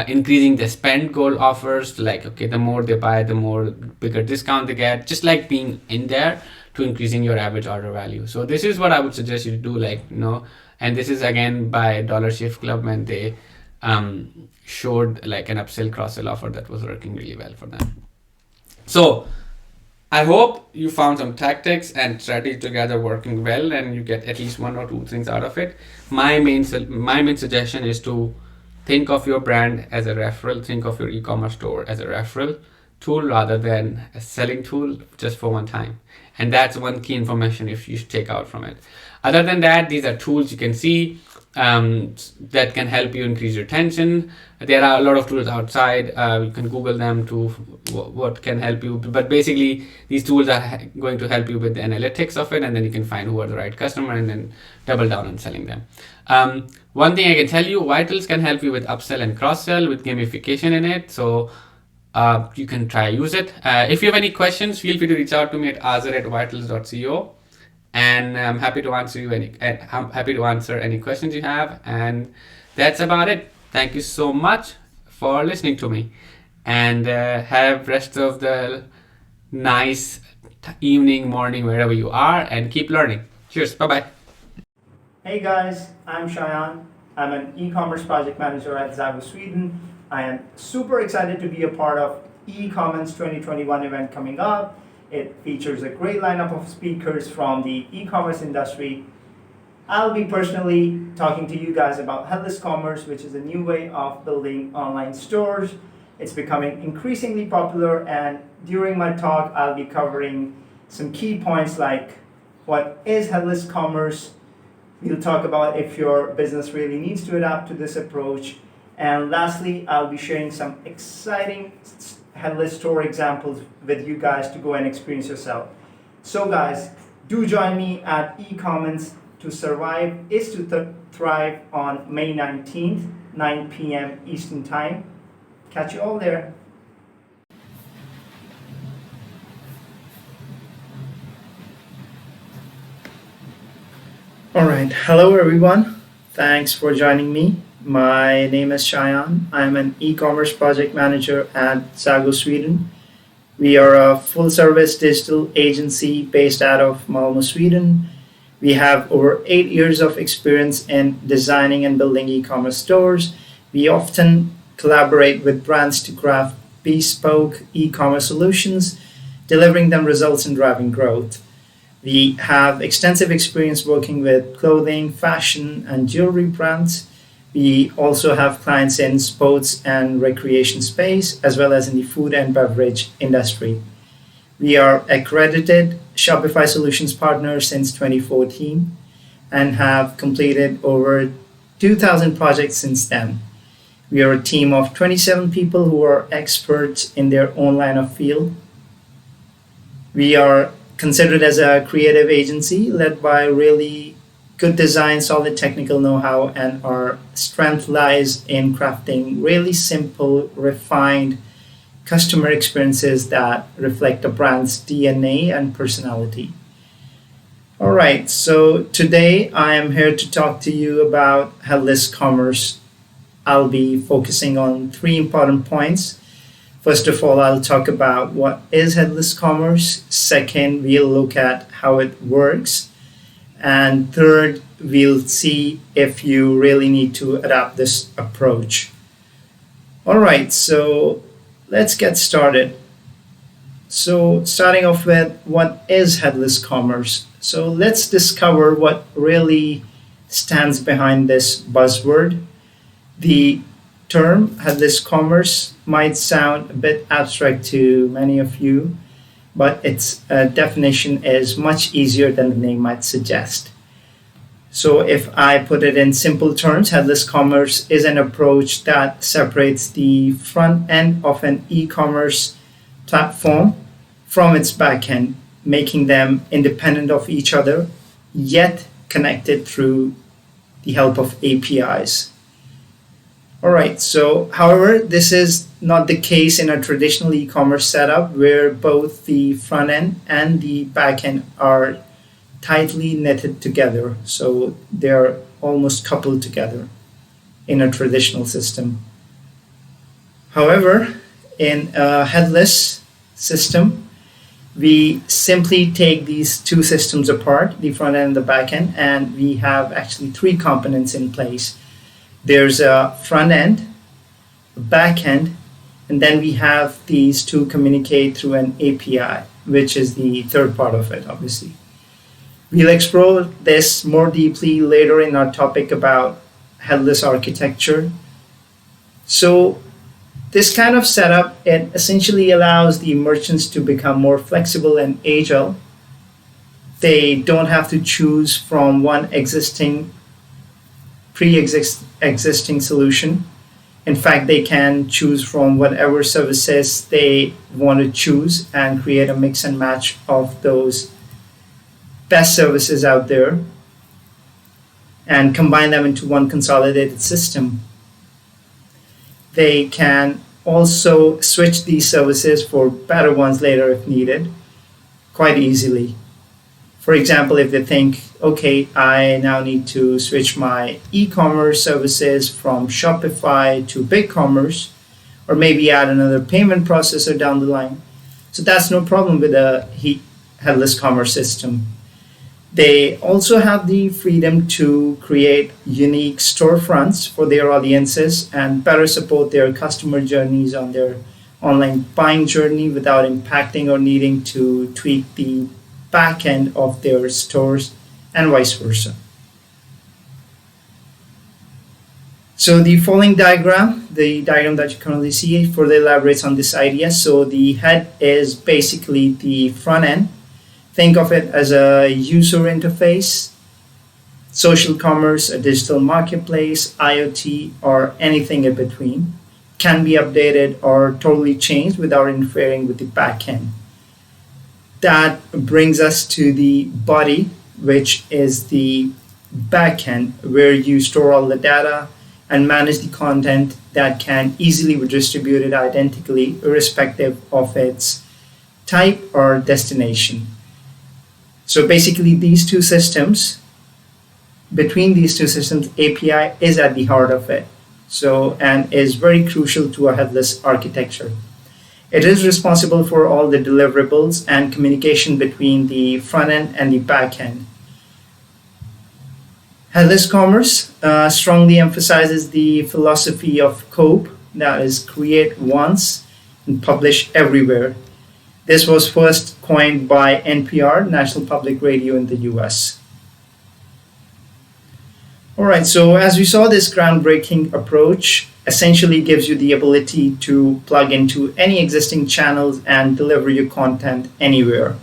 increasing the spend goal offers. Like, okay, the more they buy, the more bigger discount they get. Just like being in there to increasing your average order value. So this is what I would suggest you to do. Like, and this is again by Dollar Shave Club, and they showed like an upsell cross-sell offer that was working really well for them. So I hope you found some tactics and strategies together working well, and you get at least 1 or 2 things out of it. My main suggestion is to think of your brand as a referral. Think of your e-commerce store as a referral tool rather than a selling tool just for one time. And that's one key information if you should take out from it. Other than that, these are tools you can see. that can help you increase retention. There are a lot of tools outside. You can Google them to what can help you. But basically, these tools are going to help you with the analytics of it, and then you can find who are the right customer and then double down on selling them. One thing I can tell you, Vitals can help you with upsell and cross-sell with gamification in it. So you can try use it. If you have any questions, feel free to reach out to me at azar@vitals.co. And I'm happy to answer any questions you have. And that's about it. Thank you so much for listening to me, and have rest of the nice evening, morning, wherever you are, and keep learning. Cheers. Bye bye. Hey guys, I'm Shayan. I'm an e-commerce project manager at ZAGO Sweden. I am super excited to be a part of eCommence 2021 event coming up. It features a great lineup of speakers from the e-commerce industry. I'll be personally talking to you guys about headless commerce, which is a new way of building online stores. It's becoming increasingly popular, and during my talk, I'll be covering some key points like what is headless commerce. We'll talk about if your business really needs to adapt to this approach. And lastly, I'll be sharing some exciting headless store examples with you guys to go and experience yourself. So guys, do join me at eCommence. To survive is to thrive on May 19th, 9 p.m. Eastern Time. Catch you all there. All right, hello everyone. Thanks for joining me. My name is Shayan. I'm an e-commerce project manager at ZAGO Sweden. We are a full-service digital agency based out of Malmö, Sweden. We have over 8 years of experience in designing and building e-commerce stores. We often collaborate with brands to craft bespoke e-commerce solutions, delivering them results and driving growth. We have extensive experience working with clothing, fashion, and jewelry brands. We also have clients in sports and recreation space, as well as in the food and beverage industry. We are accredited Shopify Solutions partner since 2014 and have completed over 2,000 projects since then. We are a team of 27 people who are experts in their own line of field. We are considered as a creative agency led by really good design, solid technical know-how, and our strength lies in crafting really simple, refined customer experiences that reflect a brand's DNA and personality. All right, so today I am here to talk to you about headless commerce. I'll be focusing on 3 important points. First of all, I'll talk about what is headless commerce. Second, we'll look at how it works. And third, we'll see if you really need to adopt this approach. All right, so let's get started. So starting off with what is headless commerce. So let's discover what really stands behind this buzzword. The term headless commerce might sound a bit abstract to many of you, but its definition is much easier than the name might suggest. So if I put it in simple terms, headless commerce is an approach that separates the front end of an e-commerce platform from its back end, making them independent of each other, yet connected through the help of APIs. All right, so however, this is not the case in a traditional e-commerce setup where both the front end and the back end are tightly knitted together. So they're almost coupled together in a traditional system. However, in a headless system, we simply take these two systems apart, the front end and the back end, and we have actually 3 components in place. There's a front end, a back end, and then we have these two communicate through an API, which is the third part of it, obviously. We'll explore this more deeply later in our topic about headless architecture. So this kind of setup, it essentially allows the merchants to become more flexible and agile. They don't have to choose from one existing pre-existing solution. In fact, they can choose from whatever services they want to choose and create a mix and match of those best services out there and combine them into one consolidated system. They can also switch these services for better ones later if needed, quite easily. For example, if they think, okay, I now need to switch my e-commerce services from Shopify to BigCommerce, or maybe add another payment processor down the line. So that's no problem with a headless commerce system. They also have the freedom to create unique storefronts for their audiences and better support their customer journeys on their online buying journey without impacting or needing to tweak the back end of their stores and vice versa. So the following diagram, the diagram that you currently see, further elaborates on this idea. So the head is basically the front end. Think of it as a user interface, social commerce, a digital marketplace, IoT, or anything in between. Can be updated or totally changed without interfering with the back end. That brings us to the body, which is the backend, where you store all the data and manage the content that can easily be distributed identically, irrespective of its type or destination. So basically, these two systems, between these two systems, API is at the heart of it. So, and is very crucial to a headless architecture. It is responsible for all the deliverables and communication between the front end and the back end. Headless commerce strongly emphasizes the philosophy of COPE, that is, create once and publish everywhere. This was first coined by NPR, National Public Radio in the US. All right, so as we saw, this groundbreaking approach essentially gives you the ability to plug into any existing channels and deliver your content anywhere.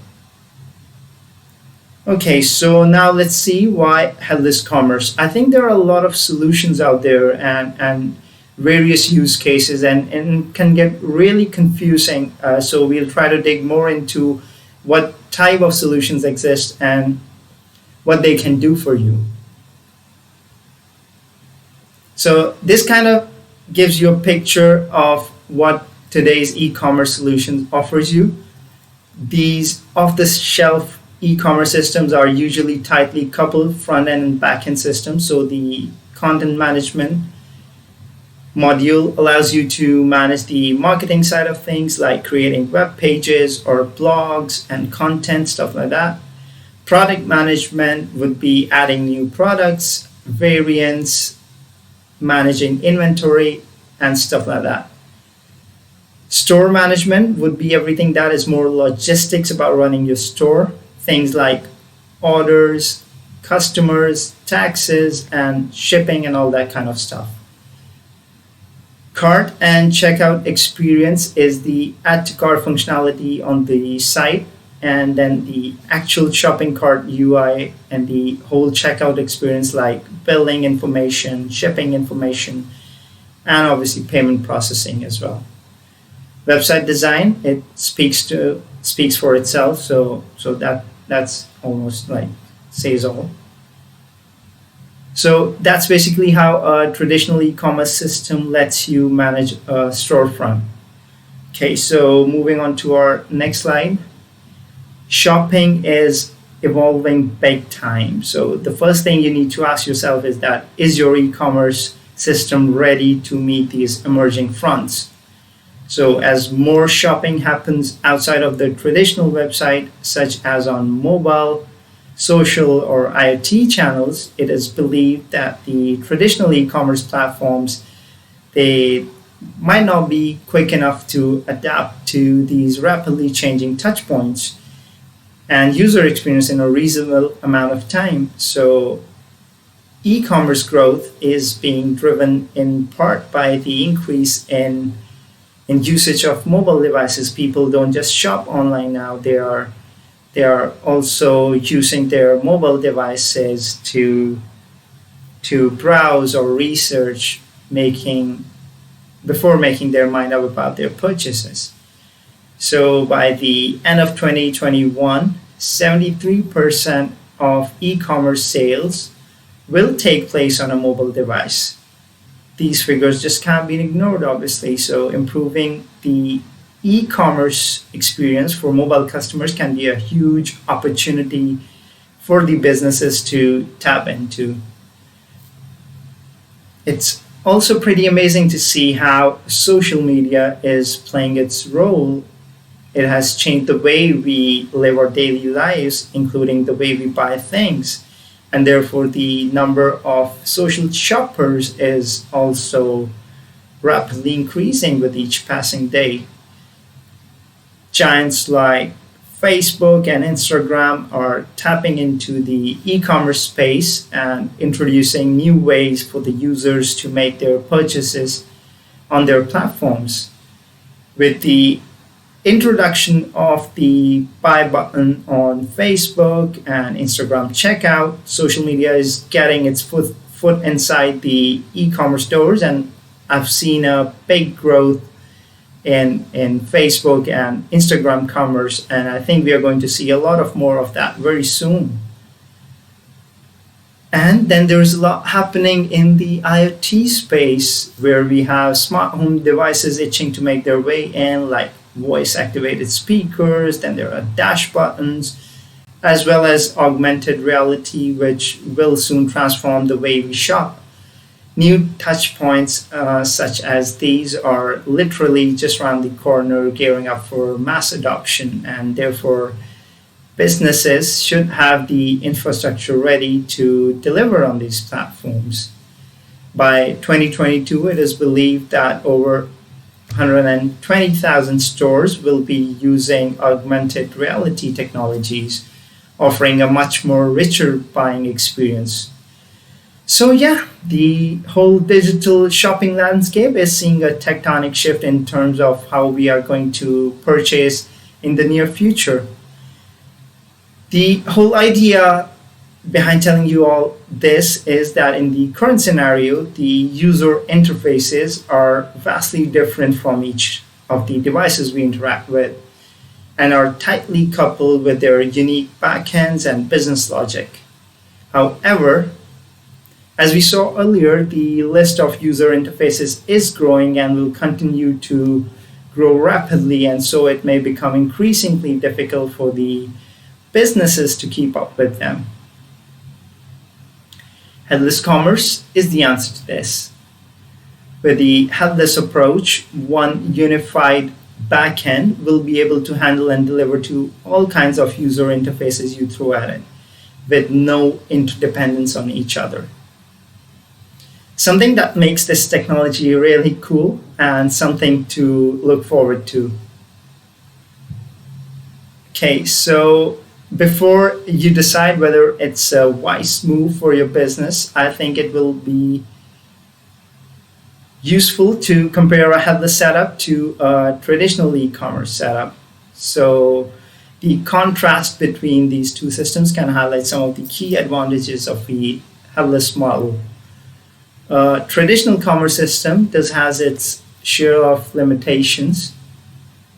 Okay, so now let's see why headless commerce. I think there are a lot of solutions out there and various use cases and can get really confusing. So we'll try to dig more into what type of solutions exist and what they can do for you. So this kind of gives you a picture of what today's e-commerce solutions offers you. These off-the-shelf e-commerce systems are usually tightly coupled front-end and back-end systems. So the content management module allows you to manage the marketing side of things, like creating web pages or blogs and content, stuff like that. Product management would be adding new products, variants, managing inventory, and stuff like that. Store management would be everything that is more logistics about running your store. Things like orders, customers, taxes, and shipping, and all that kind of stuff. Cart and checkout experience is the add to cart functionality on the site, and then the actual shopping cart UI and the whole checkout experience, like billing information, shipping information, and obviously payment processing as well. Website design, it speaks for itself, so that's almost like says all. So that's basically how a traditional e-commerce system lets you manage a storefront. Okay, so moving on to our next slide. Shopping is evolving big time. So the first thing you need to ask yourself is that, is your e-commerce system ready to meet these emerging fronts? So as more shopping happens outside of the traditional website, such as on mobile, social, or IoT channels, it is believed that the traditional e-commerce platforms, they might not be quick enough to adapt to these rapidly changing touchpoints and user experience in a reasonable amount of time. So e-commerce growth is being driven in part by the increase in usage of mobile devices. People don't just shop online now, they are also using their mobile devices to to browse or research before making their mind up about their purchases. So by the end of 2021, 73% of e-commerce sales will take place on a mobile device. These figures just can't be ignored, obviously. So improving the e-commerce experience for mobile customers can be a huge opportunity for the businesses to tap into. It's also pretty amazing to see how social media is playing its role. It has changed the way we live our daily lives, including the way we buy things. And therefore, the number of social shoppers is also rapidly increasing with each passing day. Giants like Facebook and Instagram are tapping into the e-commerce space and introducing new ways for the users to make their purchases on their platforms. With the introduction of the buy button on Facebook and Instagram checkout, social media is getting its foot inside the e-commerce doors, and I've seen a big growth in Facebook and Instagram commerce, and I think we are going to see a lot of more of that very soon. And then there's a lot happening in the IoT space where we have smart home devices itching to make their way in, like voice activated speakers. Then there are dash buttons, as well as augmented reality, which will soon transform the way we shop. New touch points such as these are literally just around the corner, gearing up for mass adoption, and therefore businesses should have the infrastructure ready to deliver on these platforms. By 2022, it is believed that over 120,000 stores will be using augmented reality technologies, offering a much more richer buying experience. So yeah, the whole digital shopping landscape is seeing a tectonic shift in terms of how we are going to purchase in the near future. The whole idea behind telling you all this is that in the current scenario, the user interfaces are vastly different from each of the devices we interact with and are tightly coupled with their unique backends and business logic. However, as we saw earlier, the list of user interfaces is growing and will continue to grow rapidly, and so it may become increasingly difficult for the businesses to keep up with them. Headless commerce is the answer to this. With the headless approach, one unified backend will be able to handle and deliver to all kinds of user interfaces you throw at it, with no interdependence on each other. Something that makes this technology really cool and something to look forward to. Okay, so before you decide whether it's a wise move for your business, I think it will be useful to compare a headless setup to a traditional e-commerce setup. So the contrast between these two systems can highlight some of the key advantages of the headless model. Traditional commerce system has its share of limitations,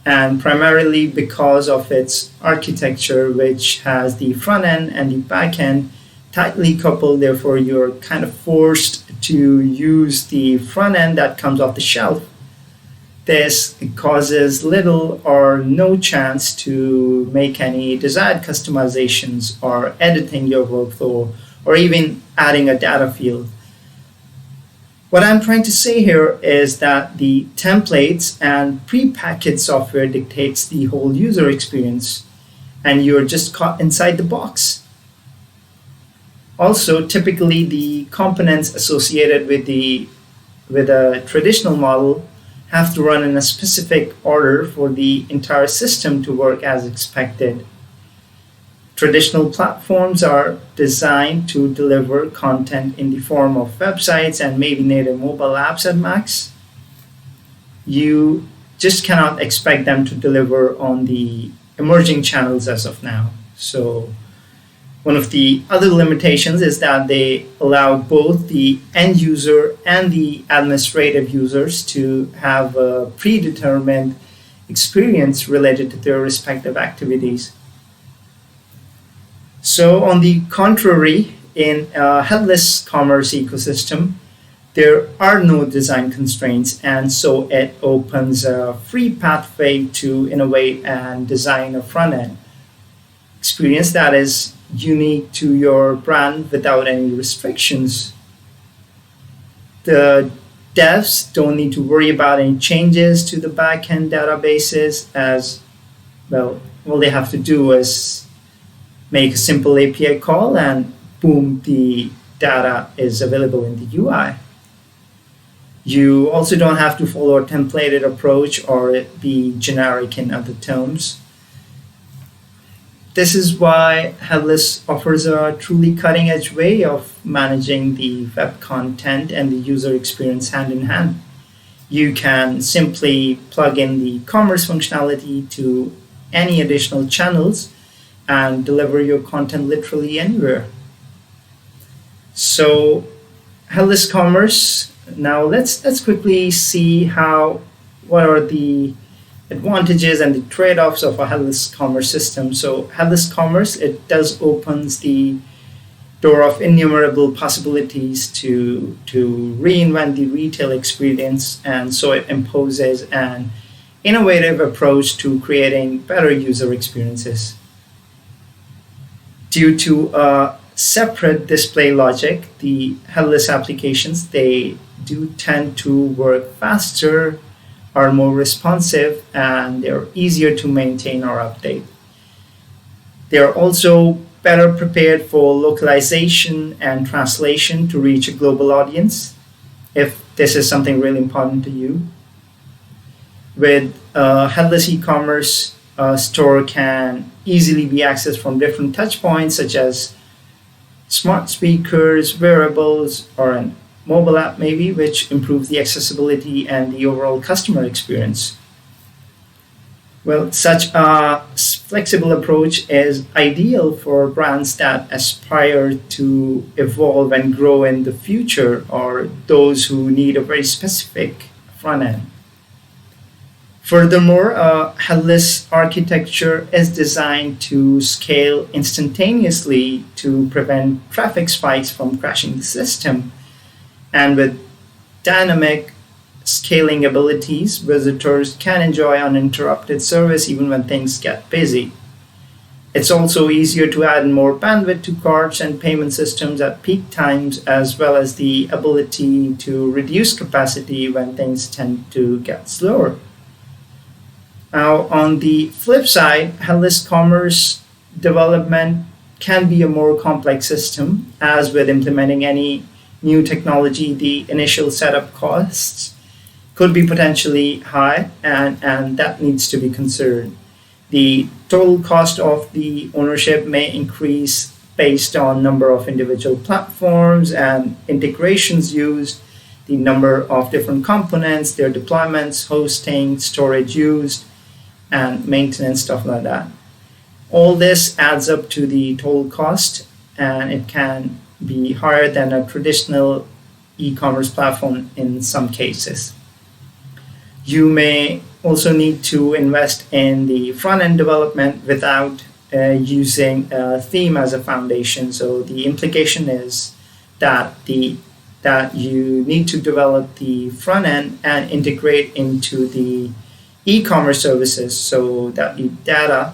and primarily because of its architecture, which has the front end and the back end tightly coupled. Therefore, you're kind of forced to use the front end that comes off the shelf. This causes little or no chance to make any desired customizations or editing your workflow or even adding a data field. What I'm trying to say here is that the templates and prepackaged software dictates the whole user experience, and you're just caught inside the box. Also, typically the components associated with a traditional model have to run in a specific order for the entire system to work as expected. Traditional platforms are designed to deliver content in the form of websites and maybe native mobile apps at max. You just cannot expect them to deliver on the emerging channels as of now. So One of the other limitations is that they allow both the end user and the administrative users to have a predetermined experience related to their respective activities. So on the contrary, in a headless commerce ecosystem, there are no design constraints, and so it opens a free pathway to innovate and design a front end experience that is unique to your brand without any restrictions. The devs don't need to worry about any changes to the backend databases, as well, all they have to do is make a simple API call and boom, the data is available in the UI. You also don't have to follow a templated approach or be generic in other terms. This is why headless offers a truly cutting-edge way of managing the web content and the user experience hand in hand. You can simply plug in the commerce functionality to any additional channels and deliver your content literally anywhere. So, headless commerce. Now let's quickly see what are the advantages and the trade-offs of a headless commerce system. So headless commerce, it does opens the door of innumerable possibilities to reinvent the retail experience, and so it imposes an innovative approach to creating better user experiences. Due to a separate display logic, the headless applications, they do tend to work faster, are more responsive, and they're easier to maintain or update. They're also better prepared for localization and translation to reach a global audience, if this is something really important to you. With headless e-commerce, a store can easily be accessed from different touch points, such as smart speakers, wearables, or an mobile app maybe, which improves the accessibility and the overall customer experience. Well, such a flexible approach is ideal for brands that aspire to evolve and grow in the future, or those who need a very specific front end. Furthermore, a headless architecture is designed to scale instantaneously to prevent traffic spikes from crashing the system. And with dynamic scaling abilities, visitors can enjoy uninterrupted service even when things get busy. It's also easier to add more bandwidth to carts and payment systems at peak times, as well as the ability to reduce capacity when things tend to get slower. Now, on the flip side, headless commerce development can be a more complex system, as with implementing any new technology, the initial setup costs could be potentially high, and that needs to be considered. The total cost of the ownership may increase based on number of individual platforms and integrations used, the number of different components, their deployments, hosting, storage used, and maintenance, stuff like that. All this adds up to the total cost, and it can be higher than a traditional e-commerce platform in some cases. You may also need to invest in the front-end development without using a theme as a foundation. So the implication is that you need to develop the front end and integrate into the e-commerce services so that the data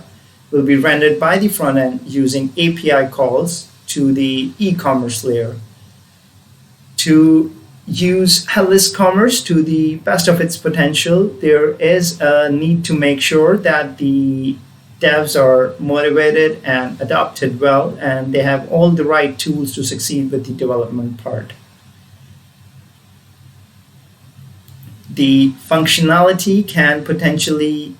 will be rendered by the front end using API calls to the e-commerce layer. To use headless commerce to the best of its potential, there is a need to make sure that the devs are motivated and adopted well, and they have all the right tools to succeed with the development part. The functionality can potentially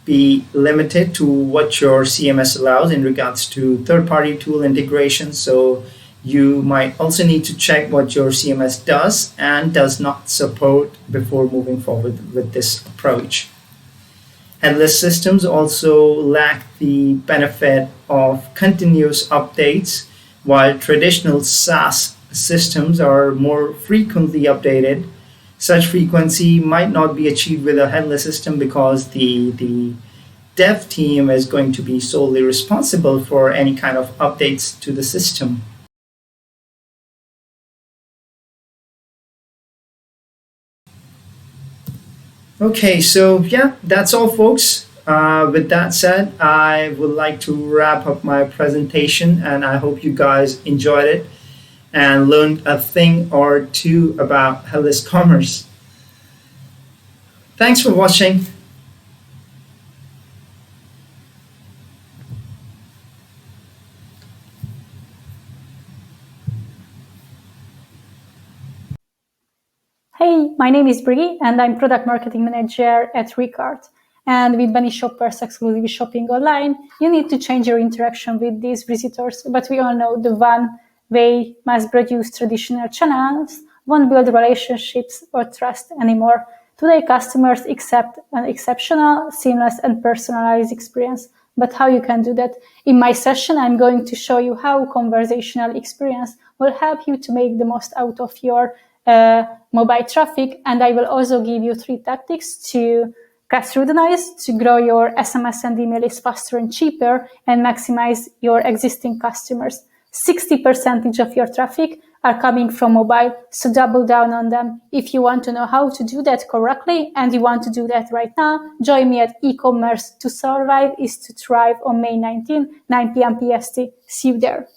be limited to what your CMS allows in regards to third-party tool integration. So you might also need to check what your CMS does and does not support before moving forward with this approach. Headless systems also lack the benefit of continuous updates, while traditional SaaS systems are more frequently updated. Such frequency might not be achieved with a headless system because the dev team is going to be solely responsible for any kind of updates to the system. Okay, so yeah, that's all, folks. With that said, I would like to wrap up my presentation, and I hope you guys enjoyed it and learned a thing or two about headless commerce. Thanks for watching. Hey, my name is Briggy and I'm Product Marketing Manager at Recart. And with many shoppers exclusively shopping online, you need to change your interaction with these visitors. But we all know the one way mass-produced traditional channels won't build relationships or trust anymore. Today, customers accept an exceptional, seamless, and personalized experience. But how you can do that? In my session, I'm going to show you how conversational experience will help you to make the most out of your mobile traffic, and I will also give you 3 tactics to cut through the noise, to grow your SMS and email list faster and cheaper, and maximize your existing customers. 60% of your traffic are coming from mobile, so double down on them. If you want to know how to do that correctly, and you want to do that right now, join me at eCommerce. To survive is to thrive on May 19, 9 p.m. PST. See you there.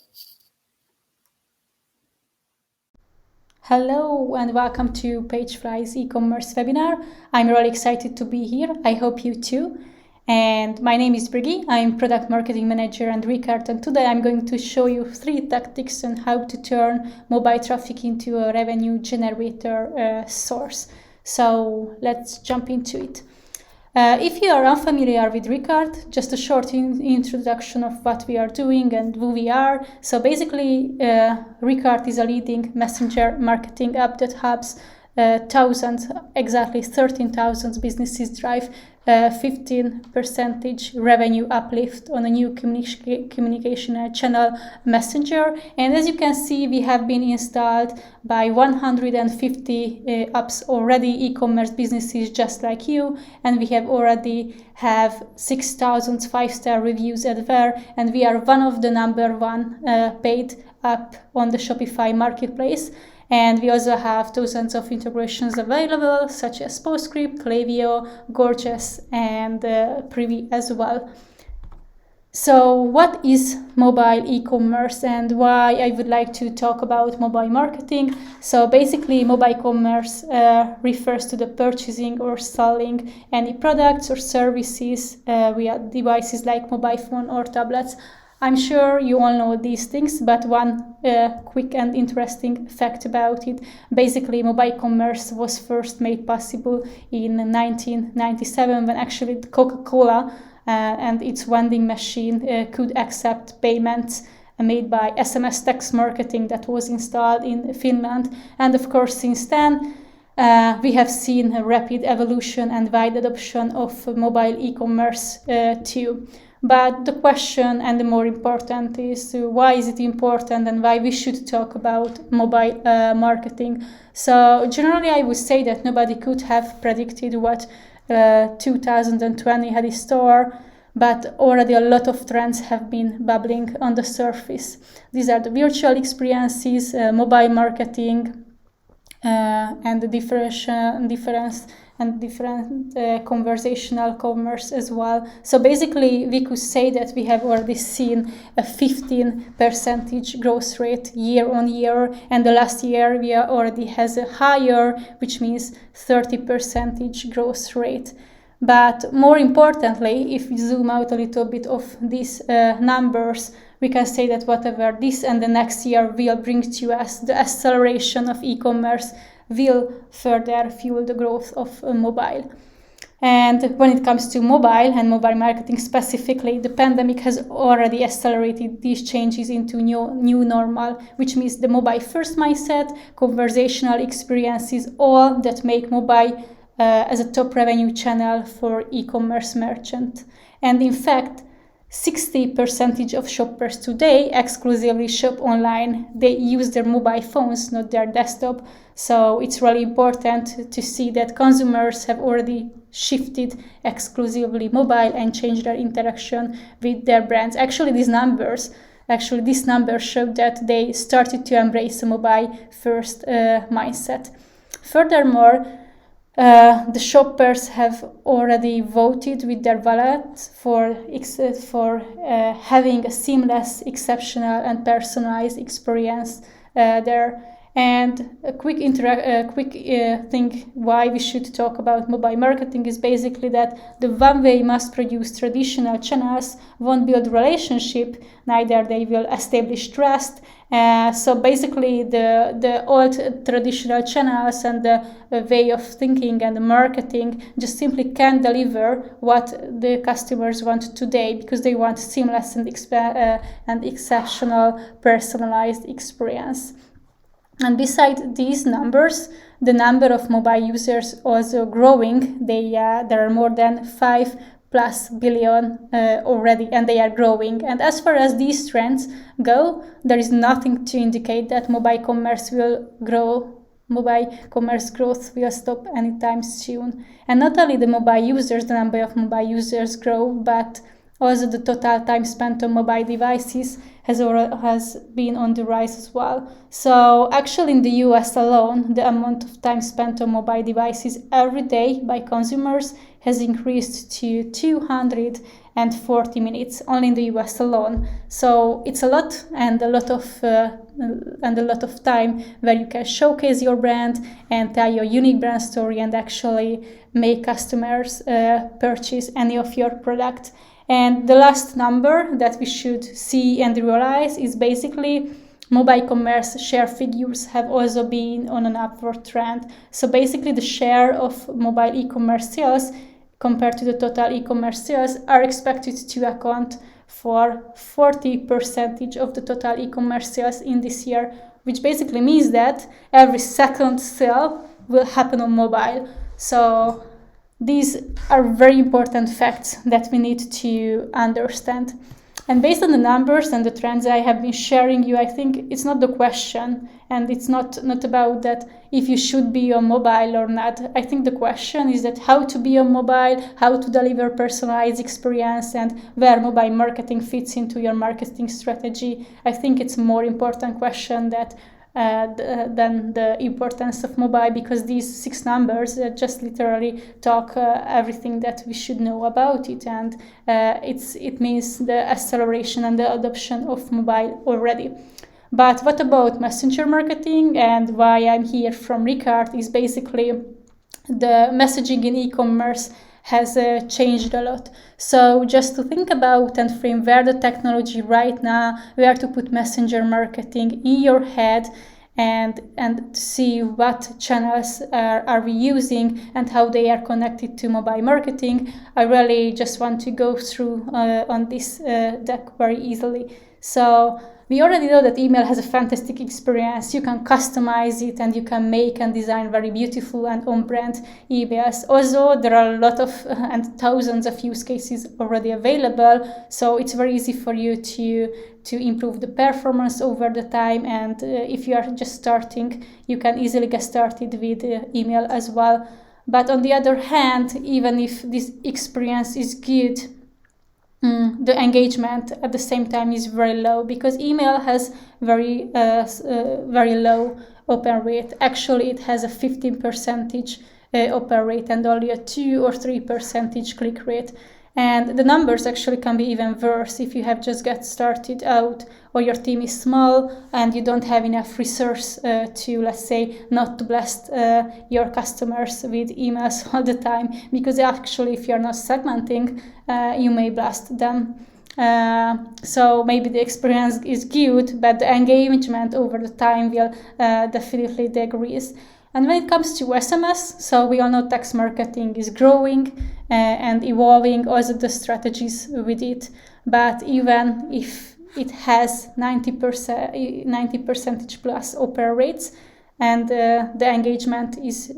Hello and welcome to PageFly's e-commerce webinar. I'm really excited to be here. I hope you too. And my name is Briggy. I'm Product Marketing Manager and Recart, and today I'm going to show you 3 tactics on how to turn mobile traffic into a revenue generator source. So let's jump into it. If you are unfamiliar with Recart, just a short introduction of what we are doing and who we are. So basically, Recart is a leading messenger marketing app that helps thousands, exactly 13,000 businesses drive 15% revenue uplift on a new communication channel, Messenger. And as you can see, we have been installed by 150 apps already, e-commerce businesses just like you, and we have already have 6,000 5-star reviews at there, and we are one of the number 1 paid app on the Shopify marketplace. And we also have dozens of integrations available, such as PostScript, Klaviyo, Gorgeous, and Privy as well. So what is mobile e-commerce and why I would like to talk about mobile marketing? So basically, mobile commerce refers to the purchasing or selling any products or services via devices like mobile phone or tablets. I'm sure you all know these things, but one quick and interesting fact about it. Basically, mobile commerce was first made possible in 1997 when actually Coca-Cola and its vending machine could accept payments made by SMS text marketing that was installed in Finland. And of course, since then, we have seen a rapid evolution and wide adoption of mobile e-commerce too. But the question, and the more important, is why is it important and why we should talk about mobile marketing. So generally, I would say that nobody could have predicted what 2020 had in store, but already a lot of trends have been bubbling on the surface. These are the virtual experiences, mobile marketing, and the different conversational commerce as well. So basically, we could say that we have already seen a 15% growth rate year on year, and the last year we already has a higher, which means 30% growth rate. But more importantly, if we zoom out a little bit of these numbers, we can say that whatever this and the next year will bring to us, the acceleration of e-commerce will further fuel the growth of mobile. And when it comes to mobile and mobile marketing specifically, the pandemic has already accelerated these changes into new normal, which means the mobile first mindset, conversational experiences, all that make mobile as a top revenue channel for e-commerce merchant. And in fact, 60% of shoppers today exclusively shop online. They use their mobile phones, not their desktop. So it's really important to see that consumers have already shifted exclusively mobile and changed their interaction with their brands. Actually, these numbers show that they started to embrace a mobile first mindset. Furthermore, the shoppers have already voted with their wallet for having a seamless, exceptional, and personalized experience there. And a quick thing why we should talk about mobile marketing is basically that the one-way mass-produced traditional channels won't build relationship, neither they will establish trust. So basically the old traditional channels and the way of thinking and the marketing just simply can't deliver what the customers want today, because they want seamless and exceptional personalized experience. And besides these numbers, the number of mobile users also growing. There are more than 5+ billion already, and they are growing. And as far as these trends go, there is nothing to indicate that mobile commerce growth will stop anytime soon. And not only the number of mobile users grow, but also the total time spent on mobile devices has been on the rise as well. So actually in the US alone, the amount of time spent on mobile devices every day by consumers has increased to 240 minutes only in the US alone. So it's a lot and a lot of time where you can showcase your brand and tell your unique brand story and actually make customers purchase any of your product. And the last number that we should see and realize is basically mobile commerce share figures have also been on an upward trend. So basically the share of mobile e-commerce sales compared to the total e-commerce sales are expected to account for 40% of the total e-commerce sales in this year, which basically means that every second sale will happen on mobile. So these are very important facts that we need to understand. And based on the numbers and the trends I have been sharing you, I think it's not the question, and it's not about that if you should be on mobile or not. I think the question is that how to be on mobile, how to deliver personalized experience, and where mobile marketing fits into your marketing strategy. I think it's a more important question than the importance of mobile, because these 6 numbers just literally talk everything that we should know about it, and it means the acceleration and the adoption of mobile already. But what about messenger marketing, and why I'm here from Recart is basically the messaging in e-commerce has changed a lot. So just to think about and frame where the technology right now, where to put messenger marketing in your head, and to see what channels are we using and how they are connected to mobile marketing, I really just want to go through on this deck very easily. So we already know that email has a fantastic experience. You can customize it and you can make and design very beautiful and on-brand emails. Also, there are a lot of and thousands of use cases already available, so it's very easy for you to improve the performance over the time. And if you are just starting, you can easily get started with email as well. But on the other hand, even if this experience is good, the engagement at the same time is very low, because email has very low open rate. Actually, it has a 15% open rate and only a 2 or 3% click rate. And the numbers actually can be even worse if you have just got started out, or your team is small and you don't have enough resource to, let's say, not to blast your customers with emails all the time, because actually if you're not segmenting, you may blast them. So maybe the experience is good, but the engagement over the time will definitely decrease. And when it comes to SMS, so we all know text marketing is growing and evolving, also the strategies with it. But even if it has 90% plus open rates, and the engagement is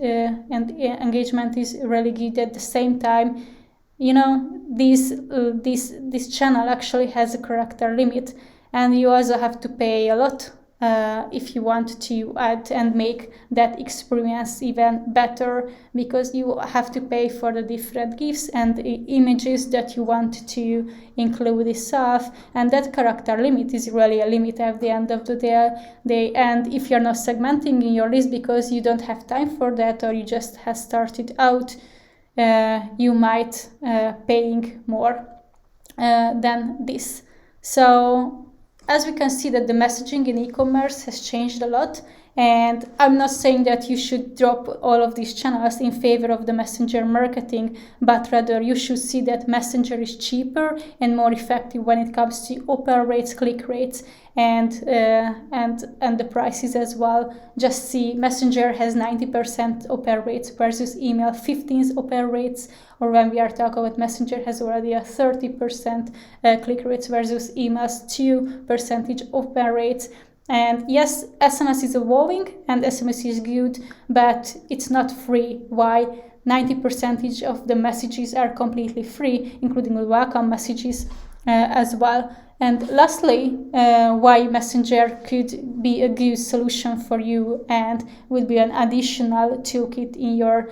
really good. At the same time, this channel actually has a character limit, and you also have to pay a lot if you want to add and make that experience even better, because you have to pay for the different GIFs and images that you want to include this stuff, and that character limit is really a limit at the end of the day. And if you're not segmenting in your list because you don't have time for that, or you just have started out, you might paying more than this. So as we can see that the messaging in e-commerce has changed a lot, and I'm not saying that you should drop all of these channels in favor of the messenger marketing, but rather you should see that messenger is cheaper and more effective when it comes to open rates, click rates, and the prices as well. Just see messenger has 90% open rates versus email 15 open rates, or when we are talking about messenger has already a 30% click rates versus emails 2% open rates. And yes, SMS is evolving and SMS is good, but it's not free. Why? 90% of the messages are completely free, including the welcome messages as well. And lastly, why Messenger could be a good solution for you and would be an additional toolkit in your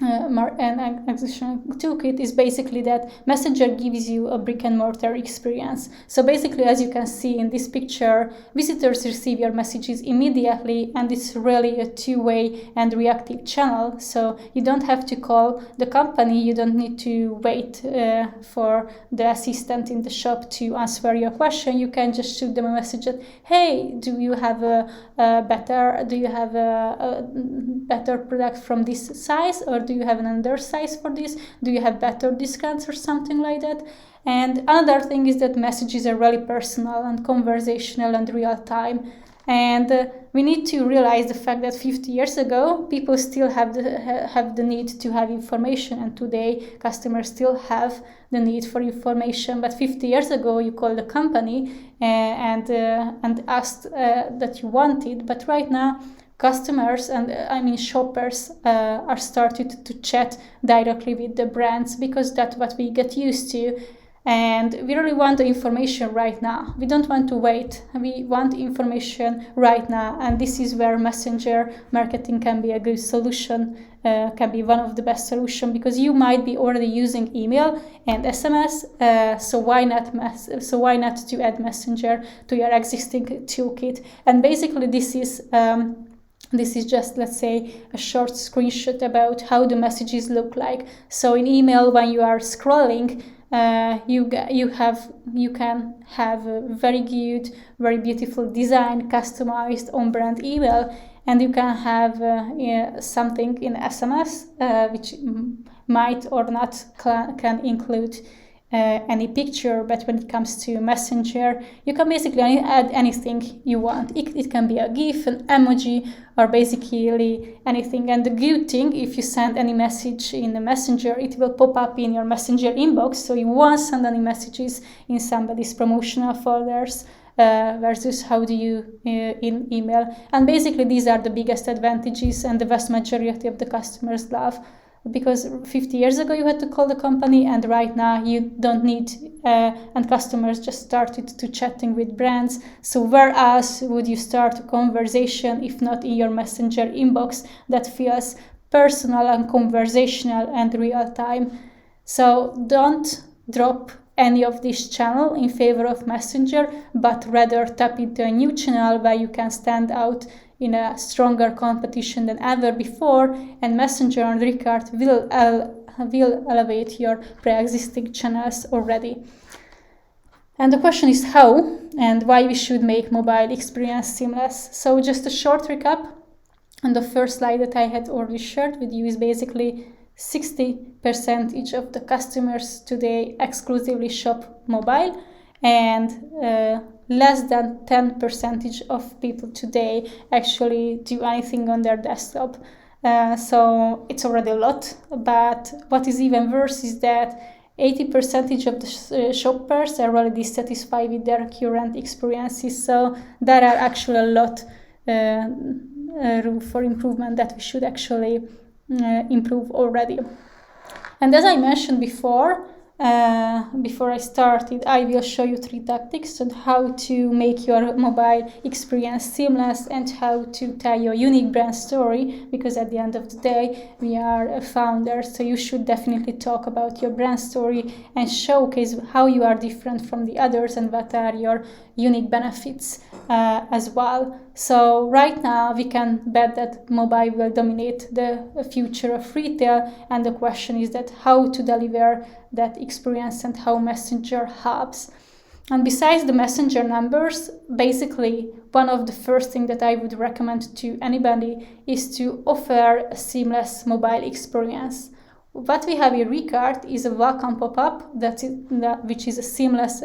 an acquisition toolkit is basically that Messenger gives you a brick and mortar experience. So basically, as you can see in this picture, visitors receive your messages immediately, and it's really a two-way and reactive channel. So you don't have to call the company, you don't need to wait for the assistant in the shop to answer your question. You can just shoot them a message that, hey, do you have a better product from this size, or do you have another size for this? Do you have better discounts or something like that? And another thing is that messages are really personal and conversational and real time. And we need to realize the fact that 50 years ago, people still have the need to have information, and today customers still have the need for information. But 50 years ago, you called the company and asked that you wanted. But right now, customers and shoppers are started to chat directly with the brands, because that's what we get used to. And we really want the information right now. We don't want to wait. We want information right now. And this is where messenger marketing can be a good solution, can be one of the best solutions, because you might be already using email and SMS. So why not to add messenger to your existing toolkit? And basically this is just, let's say, a short screenshot about how the messages look like. So in email, when you are scrolling, you can have a very good, very beautiful design, customized on-brand email, and you can have something in SMS which might or not can include any picture. But when it comes to Messenger, you can basically add anything you want. It can be a GIF, an emoji, or basically anything. And the good thing, if you send any message in the Messenger, it will pop up in your Messenger inbox, so you won't send any messages in somebody's promotional folders versus how do you in email. And basically these are the biggest advantages, and the vast majority of the customers love. Because 50 years ago you had to call the company, and right now you don't need, and customers just started to chatting with brands. So where else would you start a conversation if not in your Messenger inbox that feels personal and conversational and real time? So don't drop any of this channel in favor of Messenger, but rather tap into a new channel where you can stand out in a stronger competition than ever before, and Messenger and Recart will elevate your pre-existing channels already. And the question is how and why we should make mobile experience seamless. So just a short recap on the first slide that I had already shared with you is basically 60% of the customers today exclusively shop mobile, and less than 10% of people today actually do anything on their desktop. So it's already a lot, but what is even worse is that 80% of the shoppers are already dissatisfied with their current experiences. So there are actually a lot room for improvement that we should actually improve already. And as I mentioned before I started, I will show you 3 tactics on how to make your mobile experience seamless and how to tell your unique brand story, because at the end of the day, we are founders, so you should definitely talk about your brand story and showcase how you are different from the others and what are your unique benefits as well. So right now we can bet that mobile will dominate the future of retail, and the question is that how to deliver that experience and how Messenger helps. And besides the Messenger numbers, basically one of the first things that I would recommend to anybody is to offer a seamless mobile experience. What we have in Recart is a welcome pop-up which is a seamless,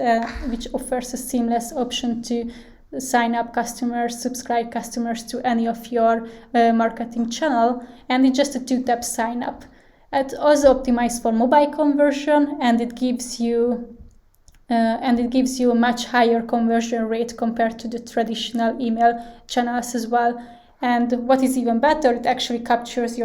which offers a seamless option to sign up customers, subscribe customers to any of your marketing channel, and it's just a 2-tap sign up. It's also optimized for mobile conversion, and it gives you a much higher conversion rate compared to the traditional email channels as well. And what is even better, it actually captures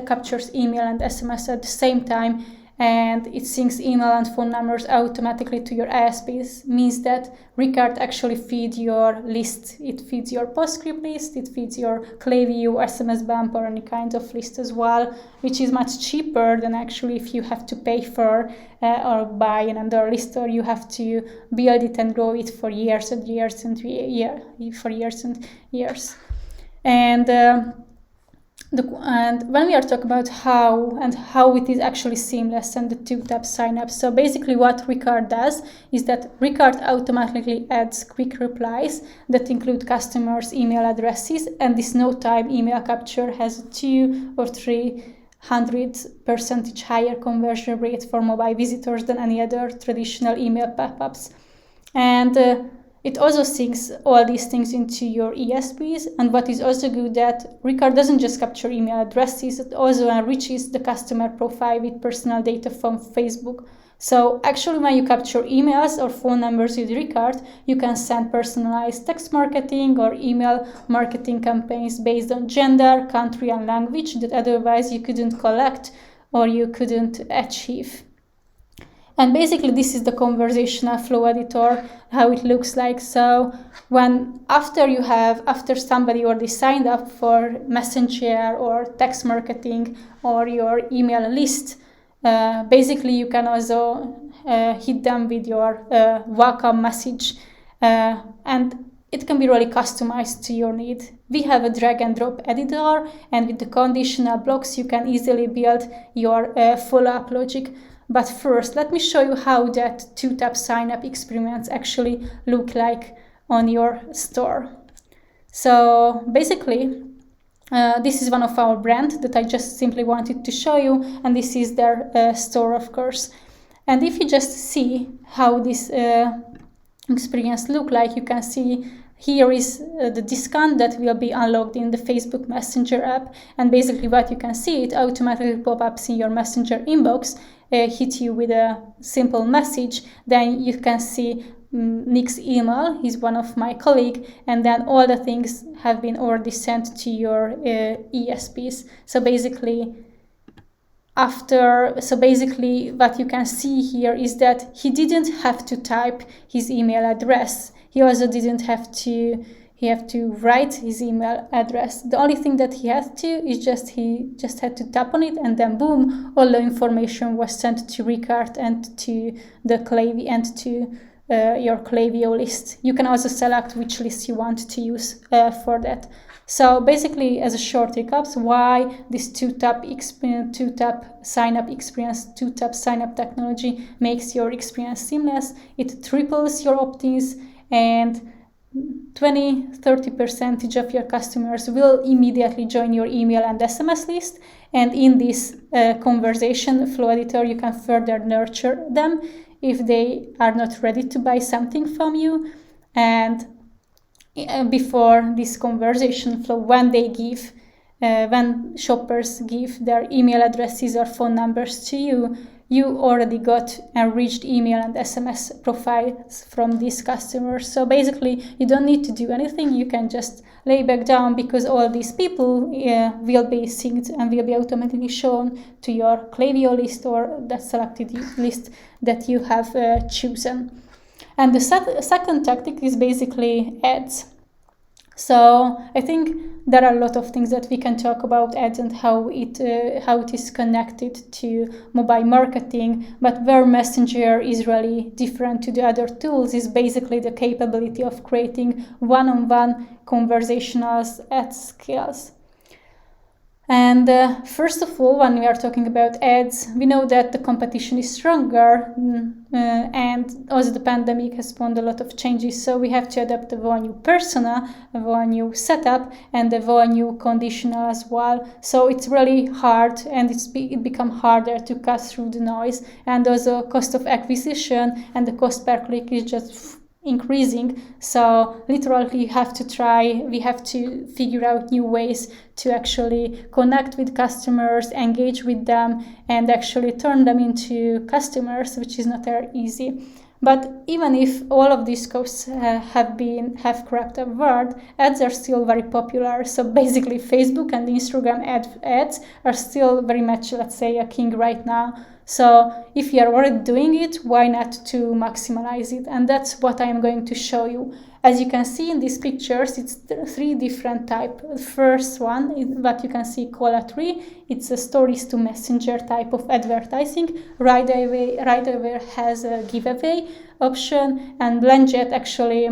captures email and SMS at the same time, and it syncs email and phone numbers automatically to your ISPs. Means that Recart actually feeds your list. It feeds your postscript list, it feeds your Klaviyo, SMS bump, or any kind of list as well, which is much cheaper than actually if you have to pay for or buy another list, or you have to build it and grow it for years and years and years. And when we are talking about how it is actually seamless and the 2-tap sign up, so basically what Recart does is that Recart automatically adds quick replies that include customers' email addresses, and this no-time email capture has a 200 or 300% higher conversion rate for mobile visitors than any other traditional email pop-ups. And it also syncs all these things into your ESPs, and what is also good that Recart doesn't just capture email addresses, it also enriches the customer profile with personal data from Facebook. So actually when you capture emails or phone numbers with Recart, you can send personalized text marketing or email marketing campaigns based on gender, country, and language that otherwise you couldn't collect or you couldn't achieve. And basically this is the conversational flow editor, how it looks like. So after somebody already signed up for Messenger or text marketing or your email list, basically you can also hit them with your welcome message, and it can be really customized to your need. We have a drag and drop editor, and with the conditional blocks you can easily build your follow-up logic. But first, let me show you how that 2-tap sign-up experience actually look like on your store. So basically, this is one of our brands that I just simply wanted to show you, and this is their store, of course. And if you just see how this experience look like, you can see here is the discount that will be unlocked in the Facebook Messenger app, and basically what you can see, it automatically pop-ups in your Messenger inbox, hit you with a simple message. Then you can see Nick's email, he's one of my colleagues, and then all the things have been already sent to your ESPs. So basically what you can see here is that he didn't have to type his email address. He also didn't have to write his email address. The only thing that he had to is he just had to tap on it, and then boom, all the information was sent to Recart and to the Klaviyo and to your Klaviyo list. You can also select which list you want to use for that. So basically, as a short recaps, why this 2-tap sign-up experience, 2-tap sign-up technology makes your experience seamless. It triples your opt-ins, and 20-30% of your customers will immediately join your email and SMS list. And in this conversation flow editor, you can further nurture them if they are not ready to buy something from you. And before this conversation flow, when shoppers give their email addresses or phone numbers to you, you already got enriched email and SMS profiles from these customers. So basically, you don't need to do anything. You can just lay back down, because all these people will be synced and will be automatically shown to your Klaviyo list or that selected list that you have chosen. And the second tactic is basically ads. So I think there are a lot of things that we can talk about ads and how it is connected to mobile marketing. But where Messenger is really different to the other tools is basically the capability of creating one-on-one conversational ad skills. And first of all, when we are talking about ads, we know that the competition is stronger, and also the pandemic has spawned a lot of changes. So we have to adapt a very new persona, a very new setup, and a very new conditional as well. So it's really hard, and it become harder to cut through the noise. And also cost of acquisition and the cost per click is just increasing. So literally we have to figure out new ways to actually connect with customers, engage with them, and actually turn them into customers, which is not that easy. But even if all of these costs have crept upward, ads are still very popular. So basically Facebook and Instagram ads are still very much, let's say, a king right now. So if you are already doing it, why not to maximize it? And that's what I'm going to show you. As you can see in these pictures, it's three different types. The first one is what you can see, Cola 3. It's a stories to messenger type of advertising. Right away has a giveaway option, and BlendJet actually,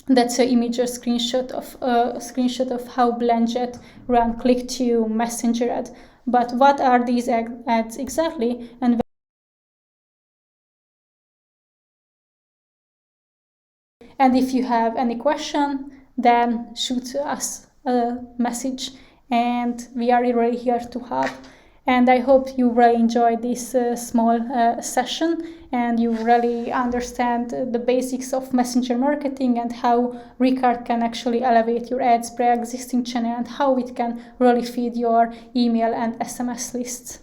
that's an image or screenshot of how BlendJet run click to messenger ad. But what are these ads exactly? And if you have any question, then shoot us a message, and we are really here to help. And I hope you really enjoyed this small session, and you really understand the basics of messenger marketing and how Recart can actually elevate your ads pre-existing channel and how it can really feed your email and SMS lists.